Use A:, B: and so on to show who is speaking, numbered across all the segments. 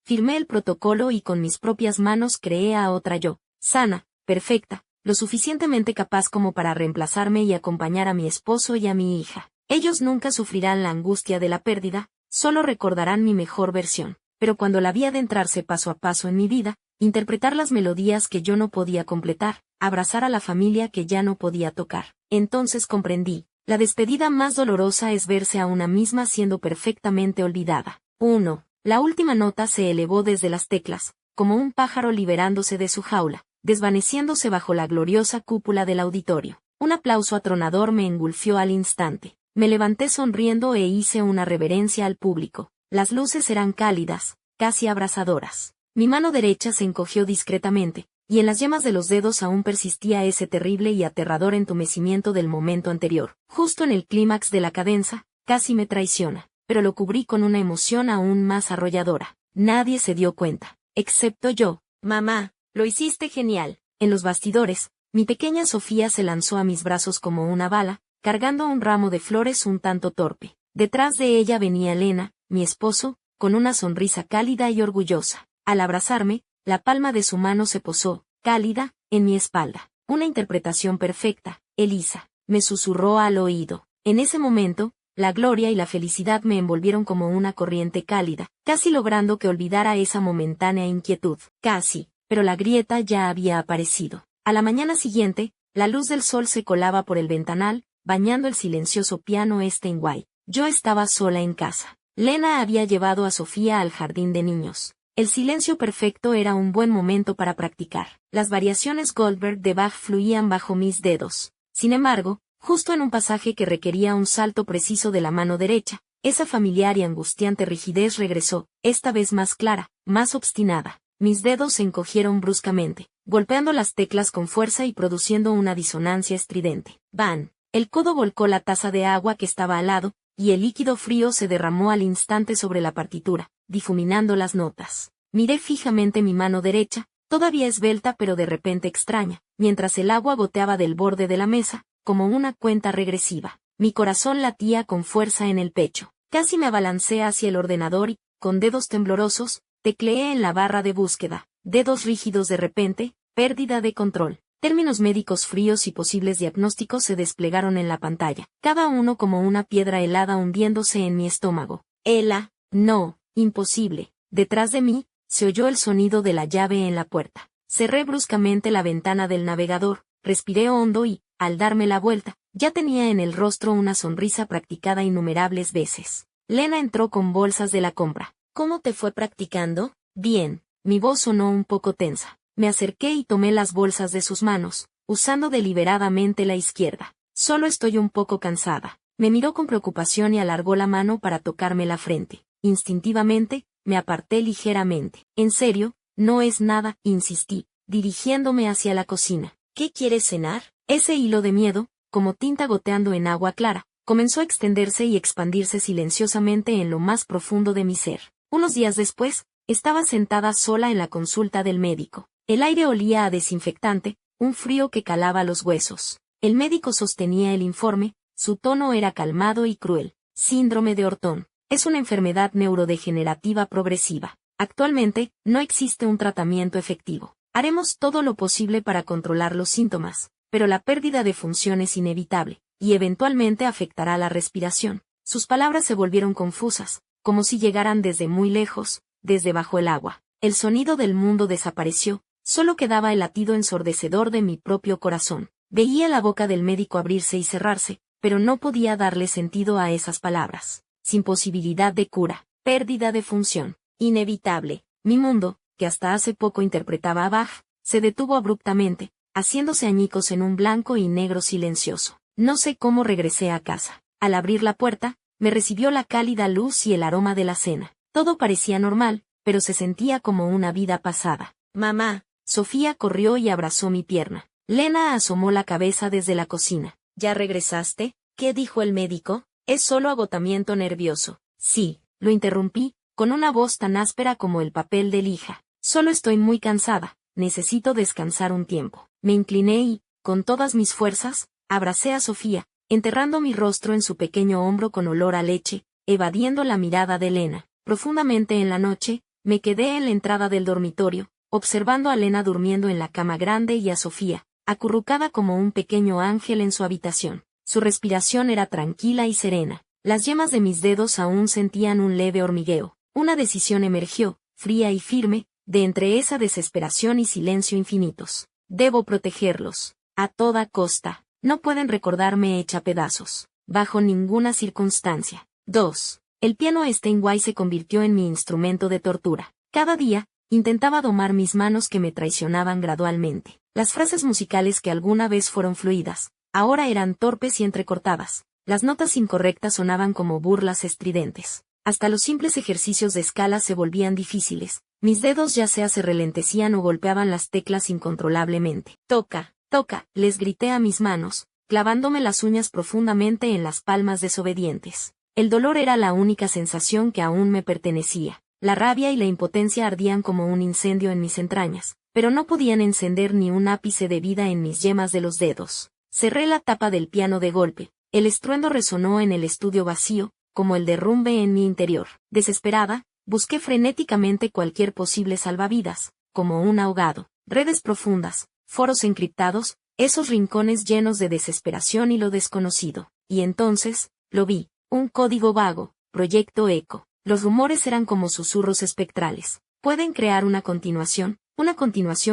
A: Firmé el protocolo y con mis propias manos creé a otra yo, sana, perfecta, lo suficientemente capaz como para reemplazarme y acompañar a mi esposo y a mi hija. Ellos nunca sufrirán la angustia de la pérdida, solo recordarán mi mejor versión. Pero cuando la vi adentrarse paso a paso en mi vida, interpretar las melodías que yo no podía completar, abrazar a la familia que ya no podía tocar, entonces comprendí. La despedida más dolorosa es verse a una misma siendo perfectamente olvidada. 1. La última nota se elevó desde las teclas, como un pájaro liberándose de su jaula, desvaneciéndose bajo la gloriosa cúpula del auditorio. Un aplauso atronador me engulfió al instante. Me levanté sonriendo e hice una reverencia al público. Las luces eran cálidas, casi abrasadoras. Mi mano derecha se encogió discretamente, y en las yemas de los dedos aún persistía ese terrible y aterrador entumecimiento del momento anterior. Justo en el clímax de la cadenza, casi me traiciona, pero lo cubrí con una emoción aún más arrolladora. Nadie se dio cuenta, excepto yo. Mamá, lo hiciste genial. En los bastidores, mi pequeña Sofía se lanzó a mis brazos como una bala, cargando un ramo de flores un tanto torpe. Detrás de ella venía Lena, mi esposo, con una sonrisa cálida y orgullosa. Al abrazarme, la palma de su mano se posó, cálida, en mi espalda. Una interpretación perfecta, Elisa, me susurró al oído. En ese momento, la gloria y la felicidad me envolvieron como una corriente cálida, casi logrando que olvidara esa momentánea inquietud. Casi, pero la grieta ya había aparecido. A la mañana siguiente, la luz del sol se colaba por el ventanal, bañando el silencioso piano Steinway. Yo estaba sola en casa. Lena había llevado a Sofía al jardín de niños. El silencio perfecto era un buen momento para practicar. Las variaciones Goldberg de Bach fluían bajo mis dedos. Sin embargo, justo en un pasaje que requería un salto preciso de la mano derecha, esa familiar y angustiante rigidez regresó, esta vez más clara, más obstinada. Mis dedos se encogieron bruscamente, golpeando las teclas con fuerza y produciendo una disonancia estridente. ¡Ban! El codo volcó la taza de agua que estaba al lado, y el líquido frío se derramó al instante sobre la partitura, difuminando las notas. Miré fijamente mi mano derecha, todavía esbelta pero de repente extraña, mientras el agua goteaba del borde de la mesa, como una cuenta regresiva. Mi corazón latía con fuerza en el pecho. Casi me abalancé hacia el ordenador y, con dedos temblorosos, tecleé en la barra de búsqueda. Dedos rígidos de repente, pérdida de control. Términos médicos fríos y posibles diagnósticos se desplegaron en la pantalla, cada uno como una piedra helada hundiéndose en mi estómago. Ela, no, imposible. Detrás de mí, se oyó el sonido de la llave en la puerta. Cerré bruscamente la ventana del navegador, respiré hondo y, al darme la vuelta, ya tenía en el rostro una sonrisa practicada innumerables veces. Lena entró con bolsas de la compra. ¿Cómo te fue practicando? Bien. Mi voz sonó un poco tensa. Me acerqué y tomé las bolsas de sus manos, usando deliberadamente la izquierda. Solo estoy un poco cansada. Me miró con preocupación y alargó la mano para tocarme la frente. Instintivamente, me aparté ligeramente. En serio, no es nada, insistí, dirigiéndome hacia la cocina. ¿Qué quieres cenar? Ese hilo de miedo, como tinta goteando en agua clara, comenzó a extenderse y expandirse silenciosamente en lo más profundo de mi ser. Unos días después, estaba sentada sola en la consulta del médico. El aire olía a desinfectante, un frío que calaba los huesos. El médico sostenía el informe, su tono era calmado y cruel. Síndrome de Orton. Es una enfermedad neurodegenerativa progresiva. Actualmente, no existe un tratamiento efectivo. Haremos todo lo posible para controlar los síntomas, pero la pérdida de función es inevitable, y eventualmente afectará la respiración. Sus palabras se volvieron confusas, como si llegaran desde muy lejos, desde bajo el agua. El sonido del mundo desapareció, solo quedaba el latido ensordecedor de mi propio corazón. Veía la boca del médico abrirse y cerrarse, pero no podía darle sentido a esas palabras. Sin posibilidad de cura, pérdida de función, inevitable. Mi mundo, que hasta hace poco interpretaba a Bach, se detuvo abruptamente, haciéndose añicos en un blanco y negro silencioso. No sé cómo regresé a casa. Al abrir la puerta, me recibió la cálida luz y el aroma de la cena. Todo parecía normal, pero se sentía como una vida pasada. Mamá. Sofía corrió y abrazó mi pierna. Lena asomó la cabeza desde la cocina. ¿Ya regresaste? ¿Qué dijo el médico? Es solo agotamiento nervioso. Sí, lo interrumpí, con una voz tan áspera como el papel de lija. Solo estoy muy cansada, necesito descansar un tiempo. Me incliné y, con todas mis fuerzas, abracé a Sofía, enterrando mi rostro en su pequeño hombro con olor a leche, evadiendo la mirada de Lena. Profundamente en la noche, Me quedé en la entrada del dormitorio, observando a Lena durmiendo en la cama grande y a Sofía, acurrucada como un pequeño ángel en su habitación. Su respiración era tranquila y serena. Las yemas de mis dedos aún sentían un leve hormigueo. Una decisión emergió, fría y firme, de entre esa desesperación y silencio infinitos. Debo protegerlos. A toda costa. No pueden recordarme hecha pedazos. Bajo ninguna circunstancia. 2. El piano Steinway se convirtió en mi instrumento de tortura. Cada día, intentaba domar mis manos que me traicionaban gradualmente. Las frases musicales que alguna vez fueron fluidas, ahora eran torpes y entrecortadas. Las notas incorrectas sonaban como burlas estridentes. Hasta los simples ejercicios de escala se volvían difíciles. Mis dedos ya sea se relentecían o golpeaban las teclas incontrolablemente. Toca, toca, les grité a mis manos, clavándome las uñas profundamente en las palmas desobedientes. El dolor era la única sensación que aún me pertenecía. La rabia y la impotencia ardían como un incendio en mis entrañas, pero no podían encender ni un ápice de vida en mis yemas de los dedos. Cerré la tapa del piano de golpe. El estruendo resonó en el estudio vacío, como el derrumbe en mi interior. Desesperada, busqué frenéticamente cualquier posible salvavidas, como un ahogado, redes profundas, foros encriptados, esos rincones llenos de desesperación y lo desconocido. Y entonces, lo vi, un código vago, Proyecto Eco. Los rumores eran como susurros espectrales. Pueden crear una continuación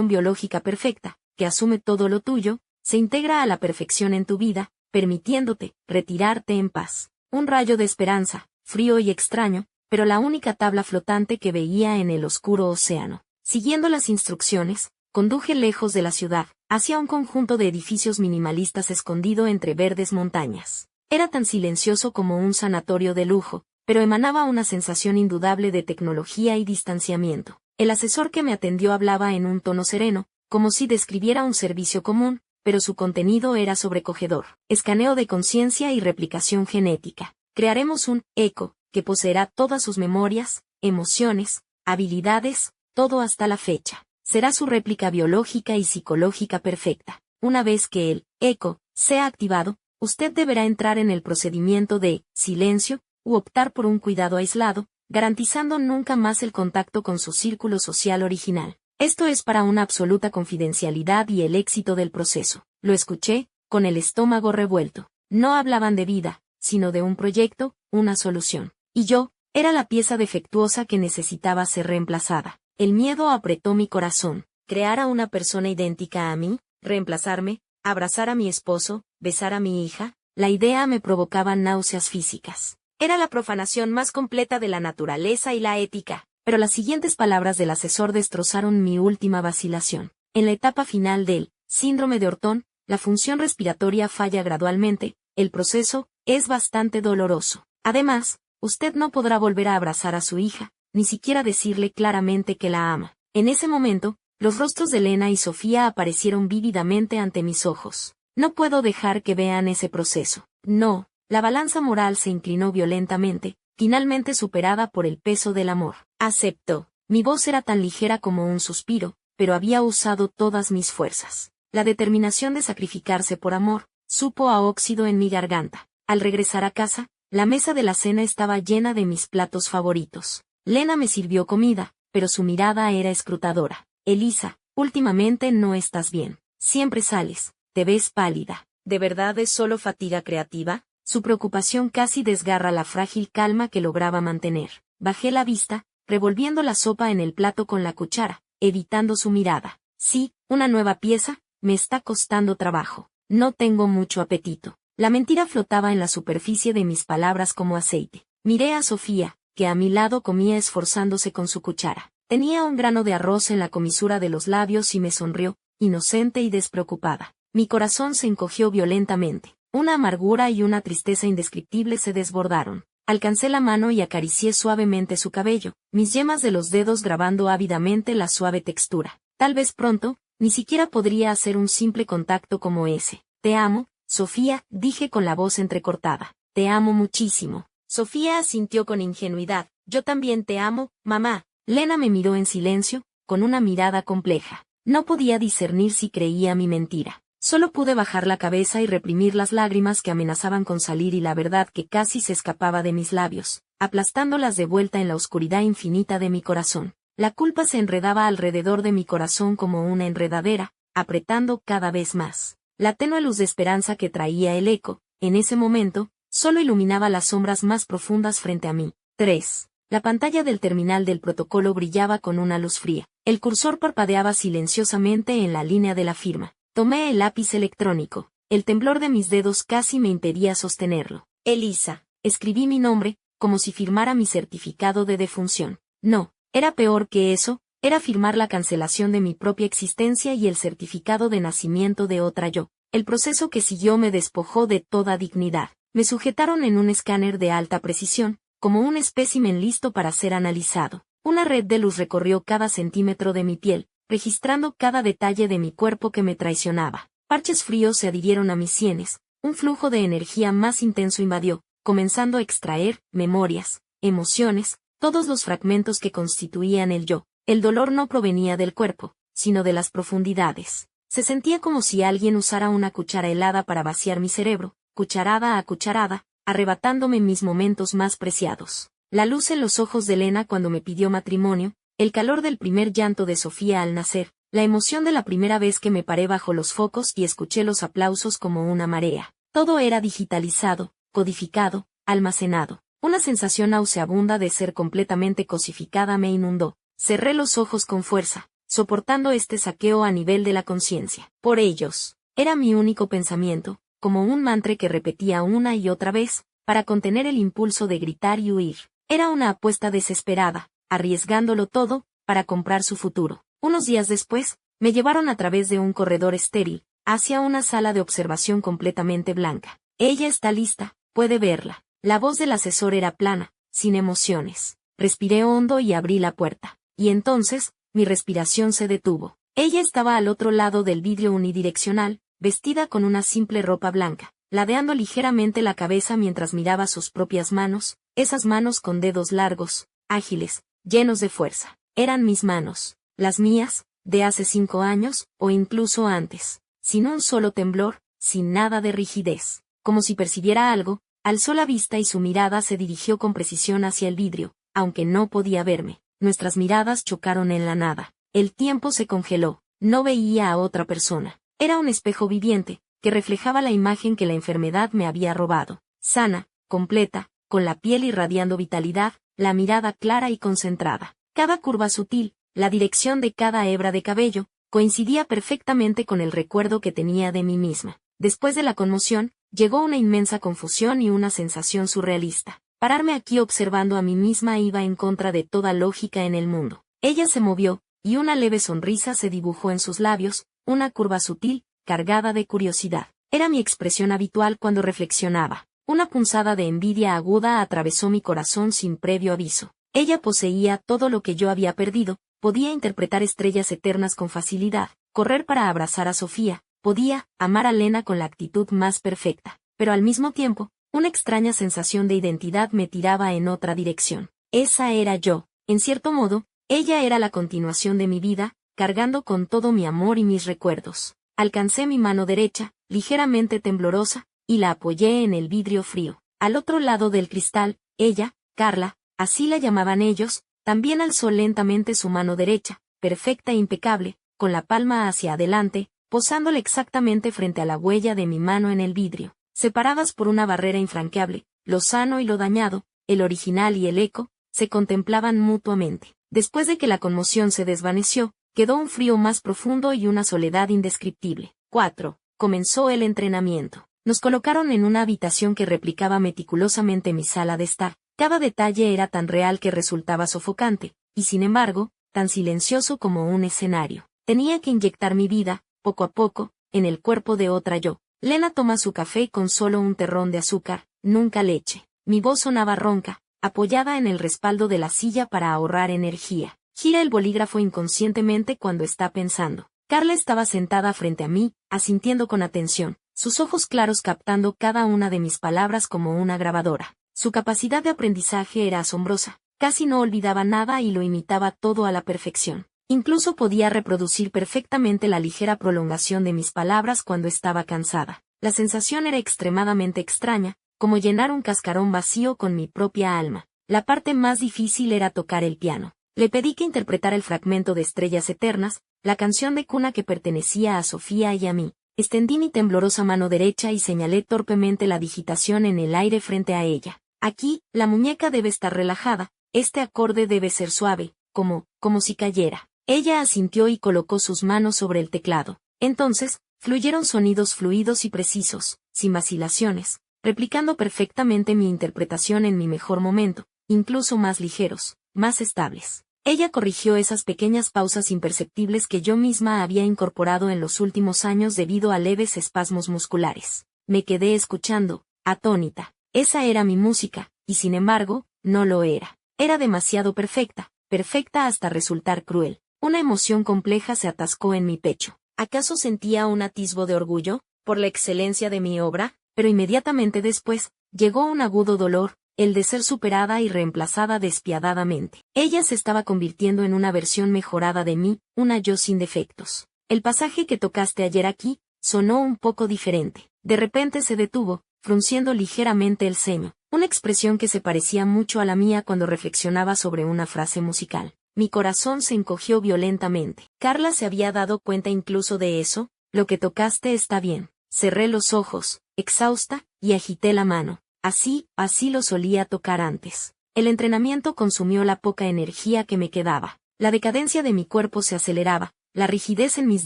A: biológica perfecta, que asume todo lo tuyo, se integra a la perfección en tu vida, permitiéndote retirarte en paz. Un rayo de esperanza, frío y extraño, pero la única tabla flotante que veía en el oscuro océano. Siguiendo las instrucciones, conduje lejos de la ciudad, hacia un conjunto de edificios minimalistas escondido entre verdes montañas. Era tan silencioso como un sanatorio de lujo, pero emanaba una sensación indudable de tecnología y distanciamiento. El asesor que me atendió hablaba en un tono sereno, como si describiera un servicio común, pero su contenido era sobrecogedor. Escaneo de conciencia y replicación genética. Crearemos un eco, que poseerá todas sus memorias, emociones, habilidades, todo hasta la fecha. Será su réplica biológica y psicológica perfecta. Una vez que el eco sea activado, usted deberá entrar en el procedimiento de silencio, u optar por un cuidado aislado, garantizando nunca más el contacto con su círculo social original. Esto es para una absoluta confidencialidad y el éxito del proceso. Lo escuché, con el estómago revuelto. No hablaban de vida, sino de un proyecto, una solución. Y yo, era la pieza defectuosa que necesitaba ser reemplazada. El miedo apretó mi corazón. Crear a una persona idéntica a mí, reemplazarme, abrazar a mi esposo, besar a mi hija, la idea me provocaba náuseas físicas. Era la profanación más completa de la naturaleza y la ética, pero las siguientes palabras del asesor destrozaron mi última vacilación. En la etapa final del síndrome de Orton, la función respiratoria falla gradualmente, el proceso es bastante doloroso. Además, usted no podrá volver a abrazar a su hija, ni siquiera decirle claramente que la ama. En ese momento, los rostros de Lena y Sofía aparecieron vívidamente ante mis ojos. No puedo dejar que vean ese proceso. No. La balanza moral se inclinó violentamente, finalmente superada por el peso del amor. Aceptó. Mi voz era tan ligera como un suspiro, pero había usado todas mis fuerzas. La determinación de sacrificarse por amor, supo a óxido en mi garganta. Al regresar a casa, la mesa de la cena estaba llena de mis platos favoritos. Lena me sirvió comida, pero su mirada era escrutadora. Elisa, últimamente no estás bien. Siempre sales, te ves pálida. ¿De verdad es solo fatiga creativa? Su preocupación casi desgarra la frágil calma que lograba mantener. Bajé la vista, revolviendo la sopa en el plato con la cuchara, evitando su mirada. Sí, una nueva pieza, me está costando trabajo. No tengo mucho apetito. La mentira flotaba en la superficie de mis palabras como aceite. Miré a Sofía, que a mi lado comía esforzándose con su cuchara. Tenía un grano de arroz en la comisura de los labios y me sonrió, inocente y despreocupada. Mi corazón se encogió violentamente. Una amargura y una tristeza indescriptible se desbordaron. Alcancé la mano y acaricié suavemente su cabello, mis yemas de los dedos grabando ávidamente la suave textura. Tal vez pronto, ni siquiera podría hacer un simple contacto como ese. Te amo, Sofía, dije con la voz entrecortada. Te amo muchísimo. Sofía asintió con ingenuidad. Yo también te amo, mamá. Lena me miró en silencio, con una mirada compleja. No podía discernir si creía mi mentira. Solo pude bajar la cabeza y reprimir las lágrimas que amenazaban con salir y la verdad que casi se escapaba de mis labios, aplastándolas de vuelta en la oscuridad infinita de mi corazón. La culpa se enredaba alrededor de mi corazón como una enredadera, apretando cada vez más. La tenue luz de esperanza que traía el eco, en ese momento, solo iluminaba las sombras más profundas frente a mí. 3. La pantalla del terminal del protocolo brillaba con una luz fría. El cursor parpadeaba silenciosamente en la línea de la firma. Tomé el lápiz electrónico. El temblor de mis dedos casi me impedía sostenerlo. Elisa. Escribí mi nombre, como si firmara mi certificado de defunción. No, era peor que eso, era firmar la cancelación de mi propia existencia y el certificado de nacimiento de otra yo. El proceso que siguió me despojó de toda dignidad. Me sujetaron en un escáner de alta precisión, como un espécimen listo para ser analizado. Una red de luz recorrió cada centímetro de mi piel, registrando cada detalle de mi cuerpo que me traicionaba. Parches fríos se adhirieron a mis sienes, un flujo de energía más intenso invadió, comenzando a extraer memorias, emociones, todos los fragmentos que constituían el yo. El dolor no provenía del cuerpo, sino de las profundidades. Se sentía como si alguien usara una cuchara helada para vaciar mi cerebro, cucharada a cucharada, arrebatándome mis momentos más preciados. La luz en los ojos de Lena cuando me pidió matrimonio, el calor del primer llanto de Sofía al nacer, la emoción de la primera vez que me paré bajo los focos y escuché los aplausos como una marea. Todo era digitalizado, codificado, almacenado. Una sensación nauseabunda de ser completamente cosificada me inundó. Cerré los ojos con fuerza, soportando este saqueo a nivel de la conciencia. Por ellos. Era mi único pensamiento, como un mantra que repetía una y otra vez, para contener el impulso de gritar y huir. Era una apuesta desesperada, arriesgándolo todo, para comprar su futuro. Unos días después, me llevaron a través de un corredor estéril, hacia una sala de observación completamente blanca. Ella está lista, puede verla. La voz del asesor era plana, sin emociones. Respiré hondo y abrí la puerta. Y entonces, mi respiración se detuvo. Ella estaba al otro lado del vidrio unidireccional, vestida con una simple ropa blanca, ladeando ligeramente la cabeza mientras miraba sus propias manos, esas manos con dedos largos, ágiles, llenos de fuerza. Eran mis manos, las mías, de hace 5 años, o incluso antes, sin un solo temblor, sin nada de rigidez. Como si percibiera algo, alzó la vista y su mirada se dirigió con precisión hacia el vidrio, aunque no podía verme. Nuestras miradas chocaron en la nada. El tiempo se congeló. No veía a otra persona. Era un espejo viviente, que reflejaba la imagen que la enfermedad me había robado. Sana, completa, con la piel irradiando vitalidad, la mirada clara y concentrada. Cada curva sutil, la dirección de cada hebra de cabello, coincidía perfectamente con el recuerdo que tenía de mí misma. Después de la conmoción, llegó una inmensa confusión y una sensación surrealista. Pararme aquí observando a mí misma iba en contra de toda lógica en el mundo. Ella se movió, y una leve sonrisa se dibujó en sus labios, una curva sutil, cargada de curiosidad. Era mi expresión habitual cuando reflexionaba. Una punzada de envidia aguda atravesó mi corazón sin previo aviso. Ella poseía todo lo que yo había perdido, podía interpretar estrellas eternas con facilidad, correr para abrazar a Sofía, podía amar a Lena con la actitud más perfecta, pero al mismo tiempo, una extraña sensación de identidad me tiraba en otra dirección. Esa era yo. En cierto modo, ella era la continuación de mi vida, cargando con todo mi amor y mis recuerdos. Alcancé mi mano derecha, ligeramente temblorosa, y la apoyé en el vidrio frío. Al otro lado del cristal, ella, Carla, así la llamaban ellos, también alzó lentamente su mano derecha, perfecta e impecable, con la palma hacia adelante, posándole exactamente frente a la huella de mi mano en el vidrio. Separadas por una barrera infranqueable, lo sano y lo dañado, el original y el eco, se contemplaban mutuamente. Después de que la conmoción se desvaneció, quedó un frío más profundo y una soledad indescriptible. 4. Comenzó el entrenamiento. Nos colocaron en una habitación que replicaba meticulosamente mi sala de estar. Cada detalle era tan real que resultaba sofocante, y sin embargo, tan silencioso como un escenario. Tenía que inyectar mi vida, poco a poco, en el cuerpo de otra yo. Lena toma su café con solo un terrón de azúcar, nunca leche. Mi voz sonaba ronca, apoyada en el respaldo de la silla para ahorrar energía. Gira el bolígrafo inconscientemente cuando está pensando. Carla estaba sentada frente a mí, asintiendo con atención, sus ojos claros captando cada una de mis palabras como una grabadora. Su capacidad de aprendizaje era asombrosa, casi no olvidaba nada y lo imitaba todo a la perfección. Incluso podía reproducir perfectamente la ligera prolongación de mis palabras cuando estaba cansada. La sensación era extremadamente extraña, como llenar un cascarón vacío con mi propia alma. La parte más difícil era tocar el piano. Le pedí que interpretara el fragmento de Estrellas Eternas, la canción de cuna que pertenecía a Sofía y a mí. Extendí mi temblorosa mano derecha y señalé torpemente la digitación en el aire frente a ella. Aquí, la muñeca debe estar relajada, este acorde debe ser suave, como si cayera. Ella asintió y colocó sus manos sobre el teclado. Entonces, fluyeron sonidos fluidos y precisos, sin vacilaciones, replicando perfectamente mi interpretación en mi mejor momento, incluso más ligeros, más estables. Ella corrigió esas pequeñas pausas imperceptibles que yo misma había incorporado en los últimos años debido a leves espasmos musculares. Me quedé escuchando, atónita. Esa era mi música, y sin embargo, no lo era. Era demasiado perfecta, perfecta hasta resultar cruel. Una emoción compleja se atascó en mi pecho. ¿Acaso sentía un atisbo de orgullo por la excelencia de mi obra? Pero inmediatamente después, llegó un agudo dolor, el de ser superada y reemplazada despiadadamente. Ella se estaba convirtiendo en una versión mejorada de mí, una yo sin defectos. El pasaje que tocaste ayer aquí, sonó un poco diferente. De repente se detuvo, frunciendo ligeramente el ceño, una expresión que se parecía mucho a la mía cuando reflexionaba sobre una frase musical. Mi corazón se encogió violentamente. ¿Carla se había dado cuenta incluso de eso? Lo que tocaste está bien. Cerré los ojos, exhausta, y agité la mano. Así lo solía tocar antes. El entrenamiento consumió la poca energía que me quedaba. La decadencia de mi cuerpo se aceleraba, la rigidez en mis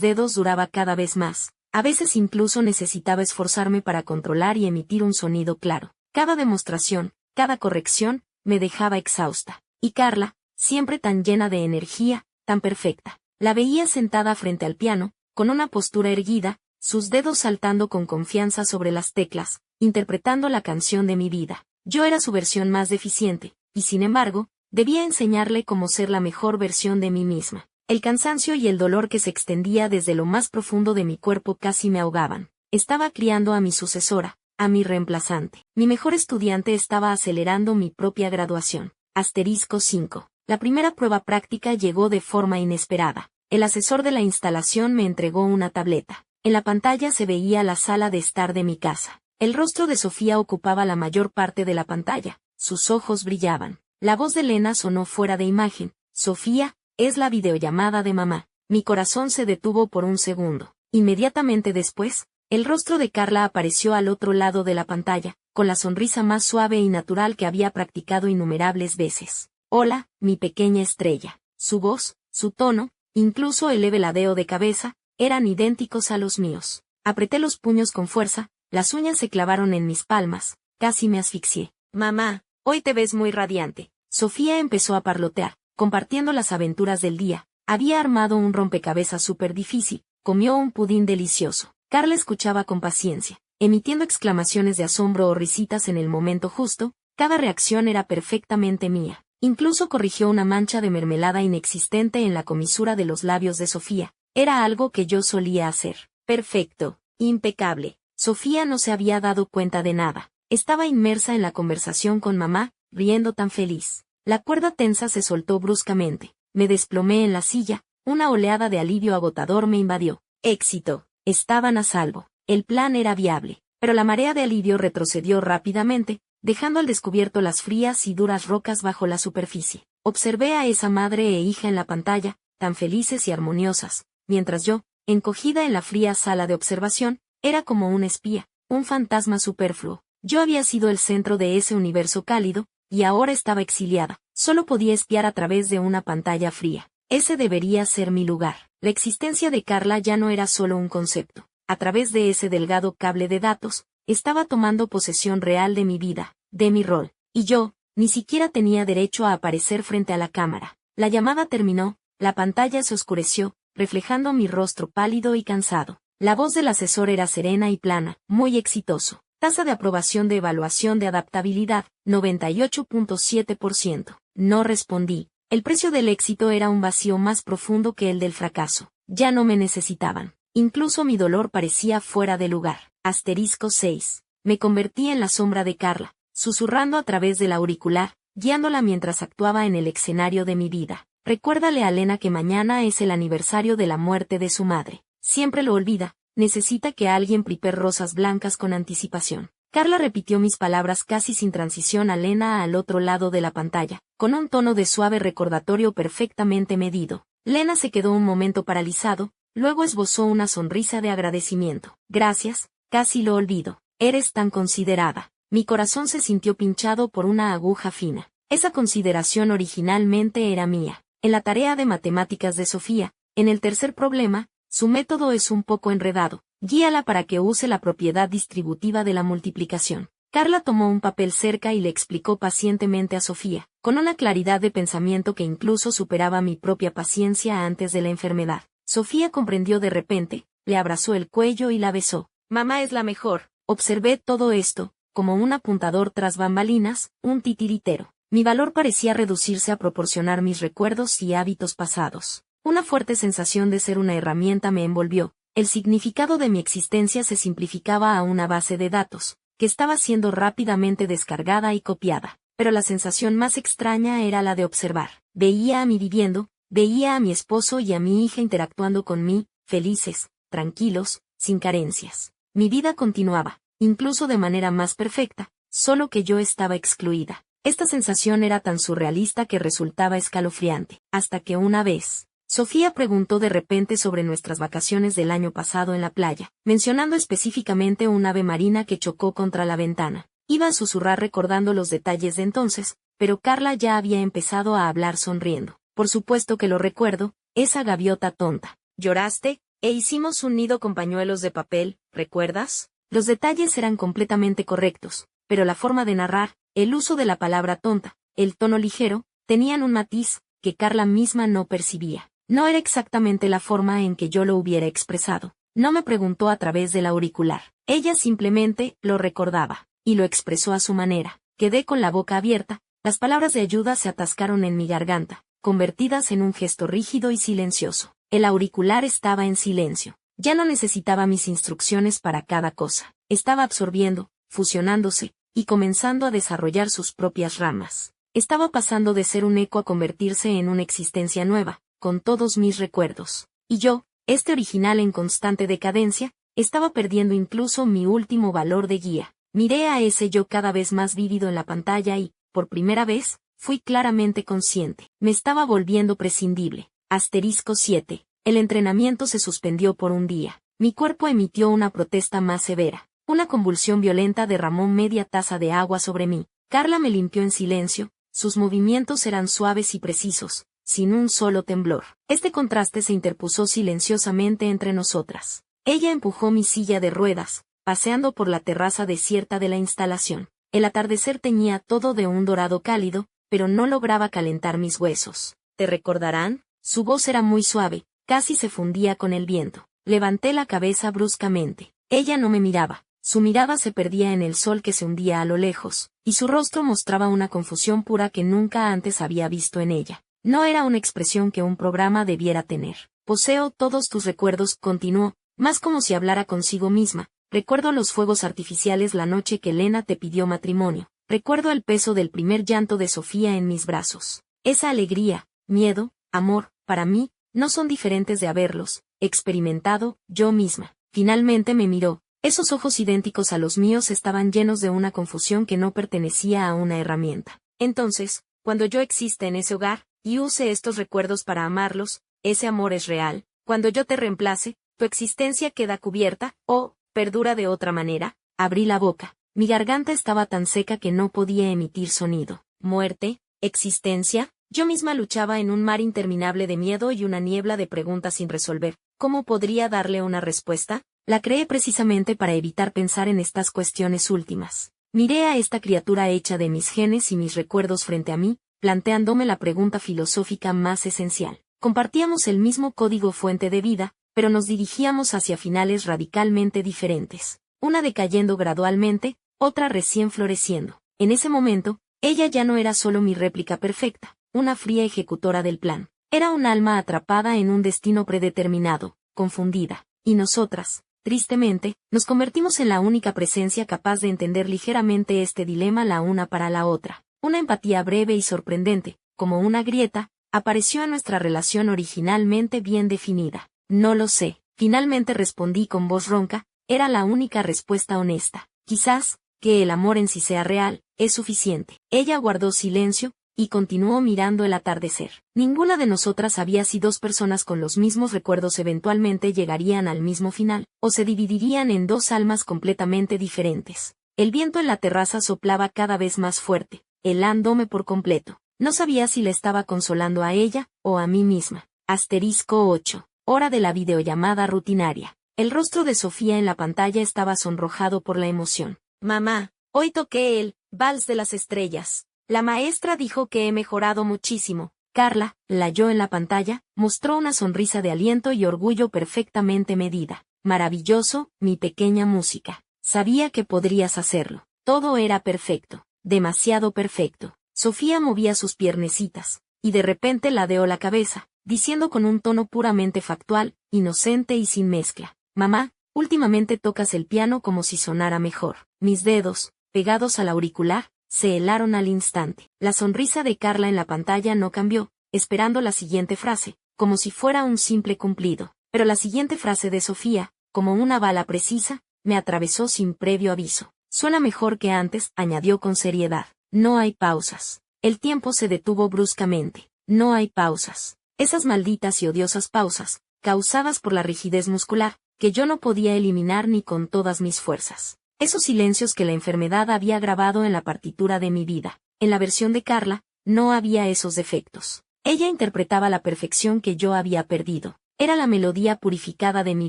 A: dedos duraba cada vez más. A veces incluso necesitaba esforzarme para controlar y emitir un sonido claro. Cada demostración, cada corrección, me dejaba exhausta. Y Carla, siempre tan llena de energía, tan perfecta. La veía sentada frente al piano, con una postura erguida, sus dedos saltando con confianza sobre las teclas, interpretando la canción de mi vida. Yo era su versión más deficiente, y sin embargo, debía enseñarle cómo ser la mejor versión de mí misma. El cansancio y el dolor que se extendía desde lo más profundo de mi cuerpo casi me ahogaban. Estaba criando a mi sucesora, a mi reemplazante. Mi mejor estudiante estaba acelerando mi propia graduación. Asterisco 5. La primera prueba práctica llegó de forma inesperada. El asesor de la instalación me entregó una tableta. En la pantalla se veía la sala de estar de mi casa. El rostro de Sofía ocupaba la mayor parte de la pantalla. Sus ojos brillaban. La voz de Elena sonó fuera de imagen. Sofía, es la videollamada de mamá. Mi corazón se detuvo por un segundo. Inmediatamente después, el rostro de Carla apareció al otro lado de la pantalla, con la sonrisa más suave y natural que había practicado innumerables veces. Hola, mi pequeña estrella. Su voz, su tono, incluso el leve ladeo de cabeza, eran idénticos a los míos. Apreté los puños con fuerza, las uñas se clavaron en mis palmas, casi me asfixié. Mamá, hoy te ves muy radiante. Sofía empezó a parlotear, compartiendo las aventuras del día. Había armado un rompecabezas súper difícil, comió un pudín delicioso. Carla escuchaba con paciencia, emitiendo exclamaciones de asombro o risitas en el momento justo. Cada reacción era perfectamente mía. Incluso corrigió una mancha de mermelada inexistente en la comisura de los labios de Sofía. Era algo que yo solía hacer. Perfecto, impecable. Sofía no se había dado cuenta de nada. Estaba inmersa en la conversación con mamá, riendo tan feliz. La cuerda tensa se soltó bruscamente. Me desplomé en la silla, una oleada de alivio agotador me invadió. Éxito. Estaban a salvo. El plan era viable. Pero la marea de alivio retrocedió rápidamente, dejando al descubierto las frías y duras rocas bajo la superficie. Observé a esa madre e hija en la pantalla, tan felices y armoniosas, mientras yo, encogida en la fría sala de observación, era como un espía, un fantasma superfluo. Yo había sido el centro de ese universo cálido, y ahora estaba exiliada. Solo podía espiar a través de una pantalla fría. Ese debería ser mi lugar. La existencia de Carla ya no era solo un concepto. A través de ese delgado cable de datos, estaba tomando posesión real de mi vida, de mi rol. Y yo, ni siquiera tenía derecho a aparecer frente a la cámara. La llamada terminó, la pantalla se oscureció, reflejando mi rostro pálido y cansado. La voz del asesor era serena y plana, muy exitoso. Tasa de aprobación de evaluación de adaptabilidad, 98.7%. No respondí. El precio del éxito era un vacío más profundo que el del fracaso. Ya no me necesitaban. Incluso mi dolor parecía fuera de lugar. Asterisco 6. Me convertí en la sombra de Carla, susurrando a través del auricular, guiándola mientras actuaba en el escenario de mi vida. Recuérdale a Elena que mañana es el aniversario de la muerte de su madre. Siempre lo olvida. Necesita que alguien prepare rosas blancas con anticipación. Carla repitió mis palabras casi sin transición a Lena al otro lado de la pantalla, con un tono de suave recordatorio perfectamente medido. Lena se quedó un momento paralizado, luego esbozó una sonrisa de agradecimiento. Gracias, casi lo olvido. Eres tan considerada. Mi corazón se sintió pinchado por una aguja fina. Esa consideración originalmente era mía. En la tarea de matemáticas de Sofía, en el tercer problema, su método es un poco enredado. Guíala para que use la propiedad distributiva de la multiplicación. Carla tomó un papel cerca y le explicó pacientemente a Sofía, con una claridad de pensamiento que incluso superaba mi propia paciencia antes de la enfermedad. Sofía comprendió de repente, le abrazó el cuello y la besó. Mamá es la mejor. Observé todo esto, como un apuntador tras bambalinas, un titiritero. Mi valor parecía reducirse a proporcionar mis recuerdos y hábitos pasados. Una fuerte sensación de ser una herramienta me envolvió. El significado de mi existencia se simplificaba a una base de datos, que estaba siendo rápidamente descargada y copiada. Pero la sensación más extraña era la de observar. Veía a mí viviendo, veía a mi esposo y a mi hija interactuando con mí, felices, tranquilos, sin carencias. Mi vida continuaba, incluso de manera más perfecta, solo que yo estaba excluida. Esta sensación era tan surrealista que resultaba escalofriante, hasta que una vez, Sofía preguntó de repente sobre nuestras vacaciones del año pasado en la playa, mencionando específicamente un ave marina que chocó contra la ventana. Iba a susurrar recordando los detalles de entonces, pero Carla ya había empezado a hablar sonriendo. Por supuesto que lo recuerdo, esa gaviota tonta. ¿Lloraste? Hicimos un nido con pañuelos de papel, ¿recuerdas? Los detalles eran completamente correctos, pero la forma de narrar, el uso de la palabra tonta, el tono ligero, tenían un matiz que Carla misma no percibía. No era exactamente la forma en que yo lo hubiera expresado. No me preguntó a través del auricular. Ella simplemente lo recordaba, y lo expresó a su manera. Quedé con la boca abierta, las palabras de ayuda se atascaron en mi garganta, convertidas en un gesto rígido y silencioso. El auricular estaba en silencio. Ya no necesitaba mis instrucciones para cada cosa. Estaba absorbiendo, fusionándose, y comenzando a desarrollar sus propias ramas. Estaba pasando de ser un eco a convertirse en una existencia nueva, con todos mis recuerdos. Y yo, este original en constante decadencia, estaba perdiendo incluso mi último valor de guía. Miré a ese yo cada vez más vívido en la pantalla y, por primera vez, fui claramente consciente. Me estaba volviendo prescindible. Asterisco 7. El entrenamiento se suspendió por un día. Mi cuerpo emitió una protesta más severa. Una convulsión violenta derramó media taza de agua sobre mí. Carla me limpió en silencio, sus movimientos eran suaves y precisos, sin un solo temblor. Este contraste se interpuso silenciosamente entre nosotras. Ella empujó mi silla de ruedas, paseando por la terraza desierta de la instalación. El atardecer teñía todo de un dorado cálido, pero no lograba calentar mis huesos. ¿Te recordarán? Su voz era muy suave, casi se fundía con el viento. Levanté la cabeza bruscamente. Ella no me miraba. Su mirada se perdía en el sol que se hundía a lo lejos, y su rostro mostraba una confusión pura que nunca antes había visto en ella. No era una expresión que un programa debiera tener. Poseo todos tus recuerdos, continuó, más como si hablara consigo misma. Recuerdo los fuegos artificiales la noche que Lena te pidió matrimonio. Recuerdo el peso del primer llanto de Sofía en mis brazos. Esa alegría, miedo, amor, para mí, no son diferentes de haberlos experimentado yo misma. Finalmente me miró. Esos ojos idénticos a los míos estaban llenos de una confusión que no pertenecía a una herramienta. Entonces, cuando yo exista en ese hogar, y use estos recuerdos para amarlos, ese amor es real. Cuando yo te reemplace, tu existencia queda cubierta, o, perdura de otra manera. Abrí la boca. Mi garganta estaba tan seca que no podía emitir sonido. Muerte, existencia. Yo misma luchaba en un mar interminable de miedo y una niebla de preguntas sin resolver. ¿Cómo podría darle una respuesta? La creé precisamente para evitar pensar en estas cuestiones últimas. Miré a esta criatura hecha de mis genes y mis recuerdos frente a mí, planteándome la pregunta filosófica más esencial. Compartíamos el mismo código fuente de vida, pero nos dirigíamos hacia finales radicalmente diferentes. Una decayendo gradualmente, otra recién floreciendo. En ese momento, ella ya no era solo mi réplica perfecta, una fría ejecutora del plan. Era un alma atrapada en un destino predeterminado, confundida. Y nosotras, tristemente, nos convertimos en la única presencia capaz de entender ligeramente este dilema la una para la otra. Una empatía breve y sorprendente, como una grieta, apareció en nuestra relación originalmente bien definida. No lo sé. Finalmente respondí con voz ronca, era la única respuesta honesta. Quizás, que el amor en sí sea real, es suficiente. Ella guardó silencio, y continuó mirando el atardecer. Ninguna de nosotras sabía si dos personas con los mismos recuerdos eventualmente llegarían al mismo final, o se dividirían en dos almas completamente diferentes. El viento en la terraza soplaba cada vez más fuerte, helándome por completo. No sabía si le estaba consolando a ella, o a mí misma. Asterisco 8. Hora de la videollamada rutinaria. El rostro de Sofía en la pantalla estaba sonrojado por la emoción. Mamá, hoy toqué el Vals de las Estrellas. La maestra dijo que he mejorado muchísimo. Carla, la yo en la pantalla, mostró una sonrisa de aliento y orgullo perfectamente medida. Maravilloso, mi pequeña música. Sabía que podrías hacerlo. Todo era perfecto. Demasiado perfecto. Sofía movía sus piernecitas, y de repente ladeó la cabeza, diciendo con un tono puramente factual, inocente y sin mezcla. Mamá, últimamente tocas el piano como si sonara mejor. Mis dedos, pegados al auricular, se helaron al instante. La sonrisa de Carla en la pantalla no cambió, esperando la siguiente frase, como si fuera un simple cumplido. Pero la siguiente frase de Sofía, como una bala precisa, me atravesó sin previo aviso. Suena mejor que antes, añadió con seriedad. No hay pausas. El tiempo se detuvo bruscamente. No hay pausas. Esas malditas y odiosas pausas, causadas por la rigidez muscular, que yo no podía eliminar ni con todas mis fuerzas. Esos silencios que la enfermedad había grabado en la partitura de mi vida. En la versión de Carla, no había esos defectos. Ella interpretaba a la perfección que yo había perdido. Era la melodía purificada de mi